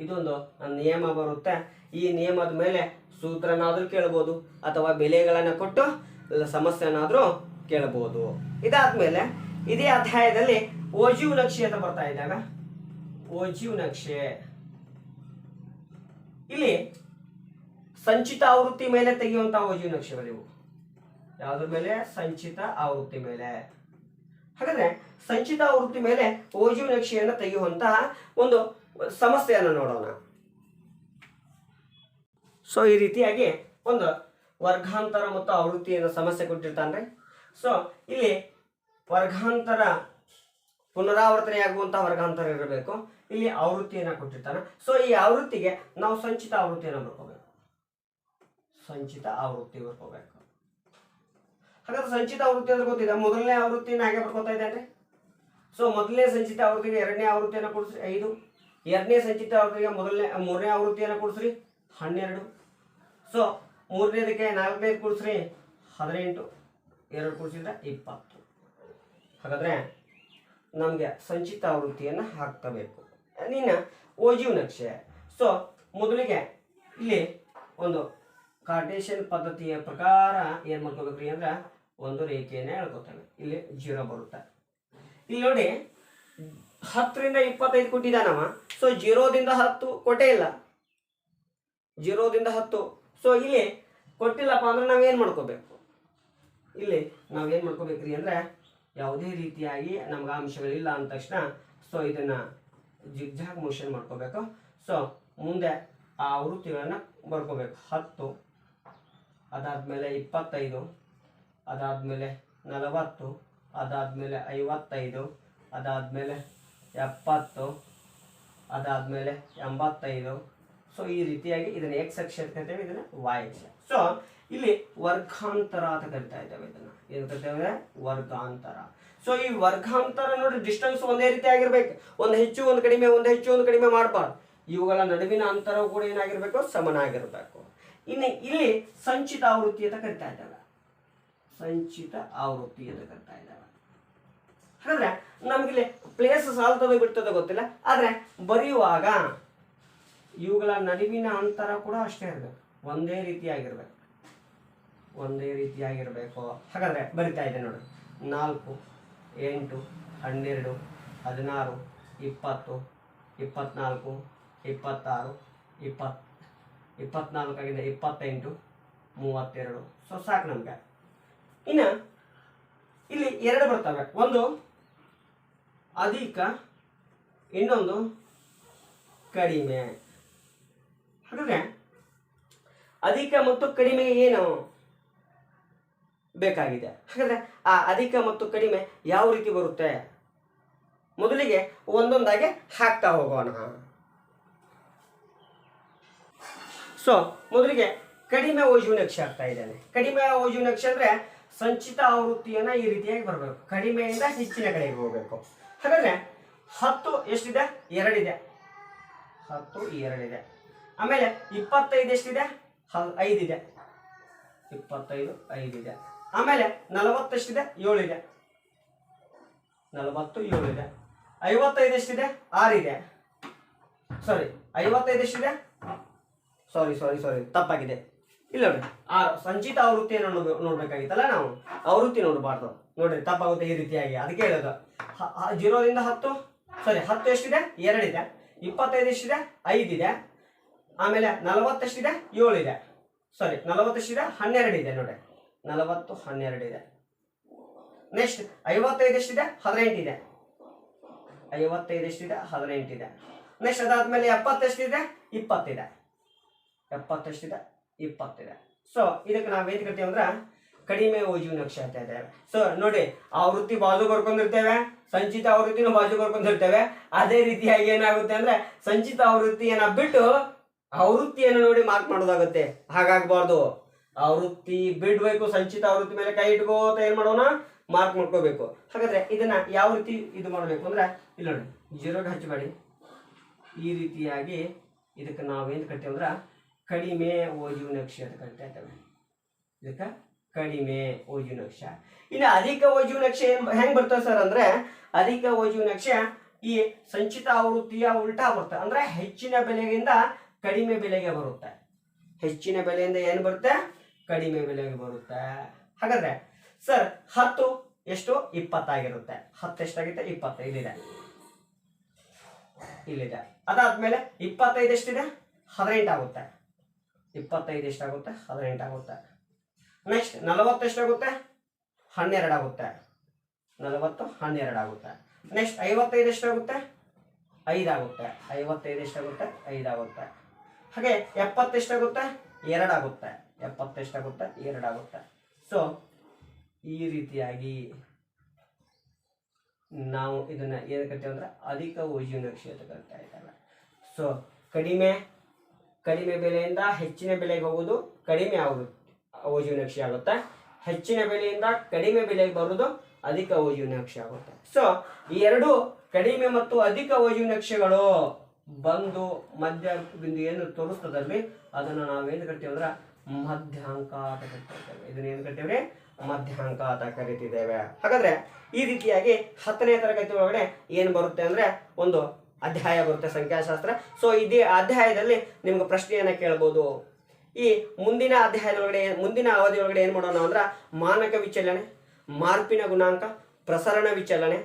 S1: ಇದೊಂದು ನಿಯಮ ಬರುತ್ತೆ. ಈ ನಿಯಮದ ಮೇಲೆ ಸೂತ್ರನಾದರೂ ಕೇಳ್ಬೋದು ಅಥವಾ ಬೆಲೆಗಳನ್ನು ಕೊಟ್ಟು ಸಮಸ್ಯೆನಾದರೂ ಕೇಳಬಹುದು. ಇದಾದ್ಮೇಲೆ ಇದೇ ಅಧ್ಯಾಯದಲ್ಲಿ ಓಜೀವ್ ನಕ್ಷೆ ಅಂತ ಬರ್ತಾ ಇದ್ದಾಗ, ಓಜೀವ್ ನಕ್ಷೆ ಇಲ್ಲಿ ಸಂಚಿತ ಆವೃತ್ತಿ ಮೇಲೆ ತೆಗೆಯುವಂತಹ ಓಜೀವ್ ನಕ್ಷೆಗಳಿವು. ಯಾವುದ್ರ ಮೇಲೆ? ಸಂಚಿತ ಆವೃತ್ತಿ ಮೇಲೆ. ಹಾಗಾದ್ರೆ ಸಂಚಿತ ಆವೃತ್ತಿ ಮೇಲೆ ಓಜೀವ್ ನಕ್ಷೆಯನ್ನು ತೆಗೆಯುವಂತಹ ಒಂದು ಸಮಸ್ಯೆಯನ್ನು ನೋಡೋಣ. ಸೊ ಈ ರೀತಿಯಾಗಿ ಒಂದು ವರ್ಗಾಂತರ ಮತ್ತು ಆವೃತ್ತಿಯನ್ನು ಸಮಸ್ಯೆ ಕೊಟ್ಟಿರ್ತಾನೆ. ಸೊ ಇಲ್ಲಿ ವರ್ಗಾಂತರ ಪುನರಾವರ್ತನೆಯಾಗುವಂತಹ ವರ್ಗಾಂತರ ಇರಬೇಕು. ಇಲ್ಲಿ ಆವೃತ್ತಿಯನ್ನು ಕೊಟ್ಟಿರ್ತಾನೆ. ಸೊ ಈ ಆವೃತ್ತಿಗೆ ನಾವು ಸಂಚಿತ ಆವೃತ್ತಿಯನ್ನು ಬರ್ಕೋಬೇಕು. ಸಂಚಿತ ಆವೃತ್ತಿ ಬರ್ಕೋಬೇಕು. ಹಾಗಾದ್ರೆ ಸಂಚಿತ ಆವೃತ್ತಿ ಅಂದ್ರೆ ಗೊತ್ತಿದೆ. ಮೊದಲನೇ ಆವೃತ್ತಿನ ಹಾಗೆ ಬರ್ಕೋತಾ ಇದ್ದೇನೆ. ಸೊ ಮೊದಲನೇ ಸಂಚಿತ ಆವೃತ್ತಿಗೆ ಎರಡನೇ ಆವೃತ್ತಿಯನ್ನು ಕೊಡಿಸ್ರಿ 5. ಎರಡನೇ ಸಂಚಿತ ಆವೃತ್ತಿಗೆ ಮೂರನೇ ಆವೃತ್ತಿಯನ್ನು ಕೊಡಿಸ್ರಿ 12. ಸೊ ಮೂರನೇದಕ್ಕೆ 4ನೇದು ಕೊಡಿಸ್ರಿ 18. 2 ಕೂಡಿಸಿದ್ರೆ 20. ಹಾಗಾದ್ರೆ ನಮಗೆ ಸಂಚಿತ ಆವೃತ್ತಿಯನ್ನು ಹಾಕ್ತಬೇಕು. ಇನ್ನು ಓಜೀವ್ ನಕ್ಷೆ. ಸೊ ಮೊದಲಿಗೆ ಇಲ್ಲಿ ಒಂದು ಕಾರ್ಟೇಶಿಯನ್ ಪದ್ಧತಿಯ ಪ್ರಕಾರ ಏನು ಮಾಡ್ಕೋಬೇಕ್ರಿ ಅಂದ್ರೆ ಒಂದು ರೇಖೆಯನ್ನು ಹೇಳ್ಕೊತೇವೆ. ಇಲ್ಲಿ 0 ಬರುತ್ತೆ. ಇಲ್ಲಿ ನೋಡಿ 10ರಿಂದ 25 ಕೊಟ್ಟಿದ್ದಾನವ. ಸೊ 0ದಿಂದ 10 ಕೊಟ್ಟೇ ಇಲ್ಲ. 0ದಿಂದ 10. ಸೊ ಇಲ್ಲಿ ಕೊಟ್ಟಿಲ್ಲಪ್ಪ ಅಂದ್ರೆ ನಾವೇನು ಮಾಡ್ಕೋಬೇಕು? ಇಲ್ಲಿ ನಾವೇನು ಮಾಡ್ಕೋಬೇಕ್ರಿ ಅಂದ್ರೆ ಯಾವುದೇ ರೀತಿಯಾಗಿ ನಮ್ಗೆ ಅಂಶಗಳಿಲ್ಲ ಅಂದ ತಕ್ಷಣ ಸೊ ಇದನ್ನ ಜಿಗ್ಜಾಗ್ ಮೋಷನ್ ಮಾಡ್ಕೋಬೇಕು. ಸೊ ಮುಂದೆ ಆ ಆವೃತ್ತಿಗಳನ್ನು ಬರ್ಕೋಬೇಕು. 10, ಅದಾದ್ಮೇಲೆ 25, ಅದಾದ್ಮೇಲೆ 40, ಅದಾದ್ಮೇಲೆ 55, ಅದಾದ್ಮೇಲೆ 70, ಅದಾದ್ಮೇಲೆ 85. ಸೊ ಈ ರೀತಿಯಾಗಿ ಇದನ್ನ ಎಕ್ಸ್ ಅಕ್ಷ ಅಂತ ಕರಿತೇವೆ, ಇದನ್ನ ವೈ ಅಕ್ಷ. ಸೊ ಇಲ್ಲಿ ವರ್ಗಾಂತರ ಅಂತ ಕರಿತಾ ಇದ್ದೇವೆ. ಇದನ್ನ ಏನು ಕರಿತೇವೆ? ವರ್ಗಾಂತರ. ಸೊ ಈ ವರ್ಗಾಂತರ ನೋಡಿ ಡಿಸ್ಟೆನ್ಸ್ ಒಂದೇ ರೀತಿ ಆಗಿರ್ಬೇಕು. ಒಂದು ಹೆಚ್ಚು ಒಂದು ಕಡಿಮೆ, ಒಂದು ಹೆಚ್ಚು ಒಂದು ಕಡಿಮೆ ಮಾಡಬಾರ್ದು. ಇವುಗಳ ನಡುವಿನ ಅಂತರವು ಕೂಡ ಏನಾಗಿರ್ಬೇಕು? ಸಮನಾಗಿರ್ಬೇಕು. ಇನ್ನು ಇಲ್ಲಿ ಸಂಚಿತ ಆವೃತ್ತಿ ಅಂತ ಕರಿತಾ ಇದ್ದೇವೆ. ಸಂಚಿತ ಆವೃತ್ತಿ ಅಂತ ಕರಿತಾ ಇದ್ದೇವೆ. ಹಾಗಾದ್ರೆ ನಮ್ಗಿಲ್ಲಿ ಪ್ಲೇಸ್ ಸಾಲ್ತದೆ ಬಿಡ್ತದೆ ಗೊತ್ತಿಲ್ಲ, ಆದ್ರೆ ಬರೆಯುವಾಗ ಇವುಗಳ ನಡುವಿನ ಅಂತರ ಕೂಡ ಅಷ್ಟೇ ಇರಬೇಕು. ಒಂದೇ ರೀತಿಯಾಗಿರ್ಬೇಕು. ಒಂದೇ ರೀತಿಯಾಗಿರ್ಬೇಕು. ಹಾಗಾದ್ರೆ ಬರಿತಾ ಇದೆ ನೋಡಿ. 4, 8, 12, 16, 20, 24, 26, 20, 24 ಆಗಿದೆ 28, 32. ಸೊ ಸಾಕು ನಮ್ಗೆ. ಇನ್ನು ಇಲ್ಲಿ 2 ಬರ್ತವೆ. ಒಂದು ಅಧಿಕ, ಇನ್ನೊಂದು ಕಡಿಮೆ. ಹಾಗಾದ್ರೆ ಅಧಿಕ ಮತ್ತು ಕಡಿಮೆ ಏನು ಬೇಕಾಗಿದೆ? ಹಾಗಾದ್ರೆ ಆ ಅಧಿಕ ಮತ್ತು ಕಡಿಮೆ ಯಾವ ರೀತಿ ಬರುತ್ತೆ? ಮೊದಲಿಗೆ ಒಂದೊಂದಾಗಿ ಹಾಕ್ತಾ ಹೋಗೋಣ. ಸೊ ಮೊದಲಿಗೆ ಕಡಿಮೆ ಓಜೀವ್ ನಕ್ಷೆ ಆಗ್ತಾ ಇದ್ದಾನೆ. ಕಡಿಮೆ ಓಜೀವ್ ನಕ್ಷೆ ಅಂದ್ರೆ ಸಂಚಿತ ಆವೃತ್ತಿಯನ್ನ ಈ ರೀತಿಯಾಗಿ ಬರಬೇಕು. ಕಡಿಮೆಯಿಂದ ಹೆಚ್ಚಿನ ಕಡೆಗೆ ಹೋಗಬೇಕು. ಹಾಗಾದ್ರೆ 10 ಎಷ್ಟಿದೆ? 2 ಇದೆ. 10, 2 ಇದೆ. ಆಮೇಲೆ 25 ಎಷ್ಟಿದೆ? 5 ಇದೆ. 25, 5 ಇದೆ. ಆಮೇಲೆ 40 ಎಷ್ಟಿದೆ? 7 ಇದೆ. 40, 7 ಇದೆ. 55 ಎಷ್ಟಿದೆ? 6 ಇದೆ. ಸಾರಿ 55 ಎಷ್ಟಿದೆ? ಸಾರಿ ತಪ್ಪಾಗಿದೆ. ಇಲ್ಲ ನೋಡಿ, 6. ಸಂಚಿತ ಆವೃತ್ತಿಯನ್ನು ನೋಡ್ಬೇಕಾಗಿತ್ತಲ್ಲ ನಾವು, ಆವೃತ್ತಿ ನೋಡಬಾರ್ದು. ನೋಡ್ರಿ ತಪ್ಪಾಗುತ್ತೆ ಈ ರೀತಿಯಾಗಿ. ಅದಕ್ಕೆ ಹೇಳೋದು 0ದಿಂದ 10. ಸಾರಿ 10 ಎಷ್ಟಿದೆ? 2 ಇದೆ. 25 ಎಷ್ಟಿದೆ? 5 ಇದೆ. ಆಮೇಲೆ 40 ಎಷ್ಟಿದೆ? 7 ಇದೆ. ಸಾರಿ 40 ಎಷ್ಟಿದೆ? 12 ಇದೆ. ನೋಡಿ 40, 12 ಇದೆ. ನೆಕ್ಸ್ಟ್ 55 ಎಷ್ಟಿದೆ? 18 ಇದೆ. 55 ಎಷ್ಟಿದೆ? 18 ಇದೆ. ನೆಕ್ಸ್ಟ್ ಅದಾದ್ಮೇಲೆ 70 ಎಷ್ಟಿದೆ? 20 ಇದೆ. 70 ಎಷ್ಟಿದೆ? 20 ಇದೆ. ಸೊ ಇದಕ್ಕೆ ನಾವೇನು ಕರಿತೀವಿ ಅಂದ್ರೆ ಕಡಿಮೆ ಓಜೀವ್ ನಕ್ಷೆ ಅಂತ ಇದ್ದೇವೆ. ಸೊ ನೋಡಿ, ಆವೃತ್ತಿ ಬಾಜು ಬರ್ಕೊಂಡಿರ್ತೇವೆ, ಸಂಚಿತ ಆವೃತ್ತಿನೂ ಬಾಜು ಬರ್ಕೊಂಡಿರ್ತೇವೆ. ಅದೇ ರೀತಿಯಾಗಿ ಏನಾಗುತ್ತೆ ಅಂದ್ರೆ ಸಂಚಿತ ಆವೃತ್ತಿಯನ್ನ ಬಿಟ್ಟು ಆವೃತ್ತಿಯನ್ನು ನೋಡಿ ಮಾರ್ಕ್ ಮಾಡೋದಾಗುತ್ತೆ. ಹಾಗಾಗಬಾರ್ದು. ಆವೃತ್ತಿ ಬಿಡ್ಬೇಕು, ಸಂಚಿತ ಆವೃತ್ತಿ ಮೇಲೆ ಕೈ ಇಟ್ಕೋತ ಏನ್ ಮಾಡೋಣ? ಮಾರ್ಕ್ ಮಾಡ್ಕೋಬೇಕು. ಹಾಗಾದ್ರೆ ಇದನ್ನ ಯಾವ ರೀತಿ ಇದು ಮಾಡಬೇಕು ಅಂದ್ರೆ ಇಲ್ಲಿ ನೋಡಿ, 0ಗೆ ಹಚ್ಚಬೇಡಿ. ಈ ರೀತಿಯಾಗಿ ಇದಕ್ಕೆ ನಾವೇನು ಕರಿತೀವಿ ಅಂದ್ರೆ ಕಡಿಮೆ ಓಜೀವ್ ನಕ್ಷೆ ಅಂತ ಕರಿತಾ ಇದ್ದೇವೆ. ಇದಕ್ಕೆ ಕಡಿಮೆ ಓಜೀವ್ ನಕ್ಷೆ. ಇನ್ನು ಅಧಿಕ ಓಜೀವ್ ನಕ್ಷೆ ಹೆಂಗ್ ಬರ್ತದೆ ಸರ್ ಅಂದ್ರೆ, ಅಧಿಕ ಓಜೀವ್ ನಕ್ಷೆ ಈ ಸಂಚಿತ ಆವೃತ್ತಿಯ ಉಲ್ಟಾ ಬರುತ್ತೆ, ಅಂದ್ರೆ ಹೆಚ್ಚಿನ ಬೆಲೆಗಿಂತ ಕಡಿಮೆ ಬೆಲೆಗೆ ಬರುತ್ತೆ. ಹೆಚ್ಚಿನ ಬೆಲೆಯಿಂದ ಏನು ಬರುತ್ತೆ? ಕಡಿಮೆ ಬೆಲೆಗೆ ಬರುತ್ತೆ. ಹಾಗಾದ್ರೆ ಸರ್ 10 ಎಷ್ಟು? 20 ಆಗಿರುತ್ತೆ. 10 ಎಷ್ಟಾಗುತ್ತೆ? 20 ಇಲ್ಲಿದೆ. ಅದಾದ್ಮೇಲೆ 25 ಎಷ್ಟಿದೆ? 18 ಆಗುತ್ತೆ. 25 ಎಷ್ಟಾಗುತ್ತೆ? 18 ಆಗುತ್ತೆ. ನೆಕ್ಸ್ಟ್ 40 ಎಷ್ಟಾಗುತ್ತೆ? 12 ಆಗುತ್ತೆ. 40 12 ಆಗುತ್ತೆ. ನೆಕ್ಸ್ಟ್ 55 ಎಷ್ಟಾಗುತ್ತೆ? 5 ಆಗುತ್ತೆ. 55 ಎಷ್ಟಾಗುತ್ತೆ? 5 ಆಗುತ್ತೆ. ಹಾಗೆ 70 ಎಷ್ಟಾಗುತ್ತೆ? 2 ಆಗುತ್ತೆ. 70 ಎಷ್ಟಾಗುತ್ತೆ? 2 ಆಗುತ್ತೆ. ಸೊ ಈ ರೀತಿಯಾಗಿ ನಾವು ಇದನ್ನ ಏನು ಕರಿತೀವಿ ಅಂದ್ರೆ ಅಧಿಕ ಓಜು ನಕ್ಷೆ ಅಂತ ಕರಿತಾ ಇದ್ದೇವೆ. ಸೊ ಕಡಿಮೆ ಬೆಲೆಯಿಂದ ಹೆಚ್ಚಿನ ಬೆಲೆಗೆ ಹೋಗೋದು ಕಡಿಮೆ ಓಜು ನಕ್ಷೆ ಆಗುತ್ತೆ. ಹೆಚ್ಚಿನ ಬೆಲೆಯಿಂದ ಕಡಿಮೆ ಬೆಲೆಗೆ ಬರುವುದು ಅಧಿಕ ಓಜು ನಕ್ಷೆ ಆಗುತ್ತೆ. ಸೊ ಈ ಎರಡು ಕಡಿಮೆ ಮತ್ತು ಅಧಿಕ ಓಜು ನಕ್ಷೆಗಳು ಬಂದು ಮಧ್ಯ ಬಿಂದು ಏನು ತೋರಿಸ್ತದಲ್ಲಿ ಅದನ್ನು ನಾವೇನು ಕರಿತೀವಿ ಅಂದ್ರೆ ಮಧ್ಯಾಂಕ ಅಂತ ಕರಿತೇವೆ. ಇದನ್ನ ಏನು ಕರಿತೀವಿ? ಮಧ್ಯಾಂಕ ಅಂತ ಕರಿತಿದ್ದೇವೆ. ಹಾಗಾದ್ರೆ ಈ ರೀತಿಯಾಗಿ 10ನೇ ತರಗತಿ ಒಳಗಡೆ ಏನು ಬರುತ್ತೆ ಅಂದ್ರೆ ಒಂದು ಅಧ್ಯಾಯ ಬರುತ್ತೆ ಸಂಖ್ಯಾಶಾಸ್ತ್ರ. ಸೊ ಇದೇ ಅಧ್ಯಾಯದಲ್ಲಿ ನಿಮ್ಗೆ ಪ್ರಶ್ನೆಯನ್ನ ಕೇಳ್ಬೋದು. ಈ ಮುಂದಿನ ಅಧ್ಯಾಯದೊಳಗಡೆ ಮುಂದಿನ ಅವಧಿ ಒಳಗಡೆ ಏನು ಮಾಡೋಣ ಅಂದ್ರೆ ಮಾನಕ ವಿಚಲನೆ, ಮಾರ್ಪಿನ ಗುಣಾಂಕ, ಪ್ರಸರಣ ವಿಚಲನೆ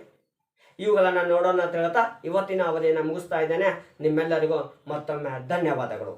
S1: ಇವುಗಳನ್ನ ನೋಡೋಣ ಅಂತ ಹೇಳ್ತಾ ಇವತ್ತಿನ ಅವಧಿಯನ್ನು ಮುಗಿಸ್ತಾ ಇದ್ದೇನೆ. ನಿಮ್ಮೆಲ್ಲರಿಗೂ ಮತ್ತೊಮ್ಮೆ ಧನ್ಯವಾದಗಳು.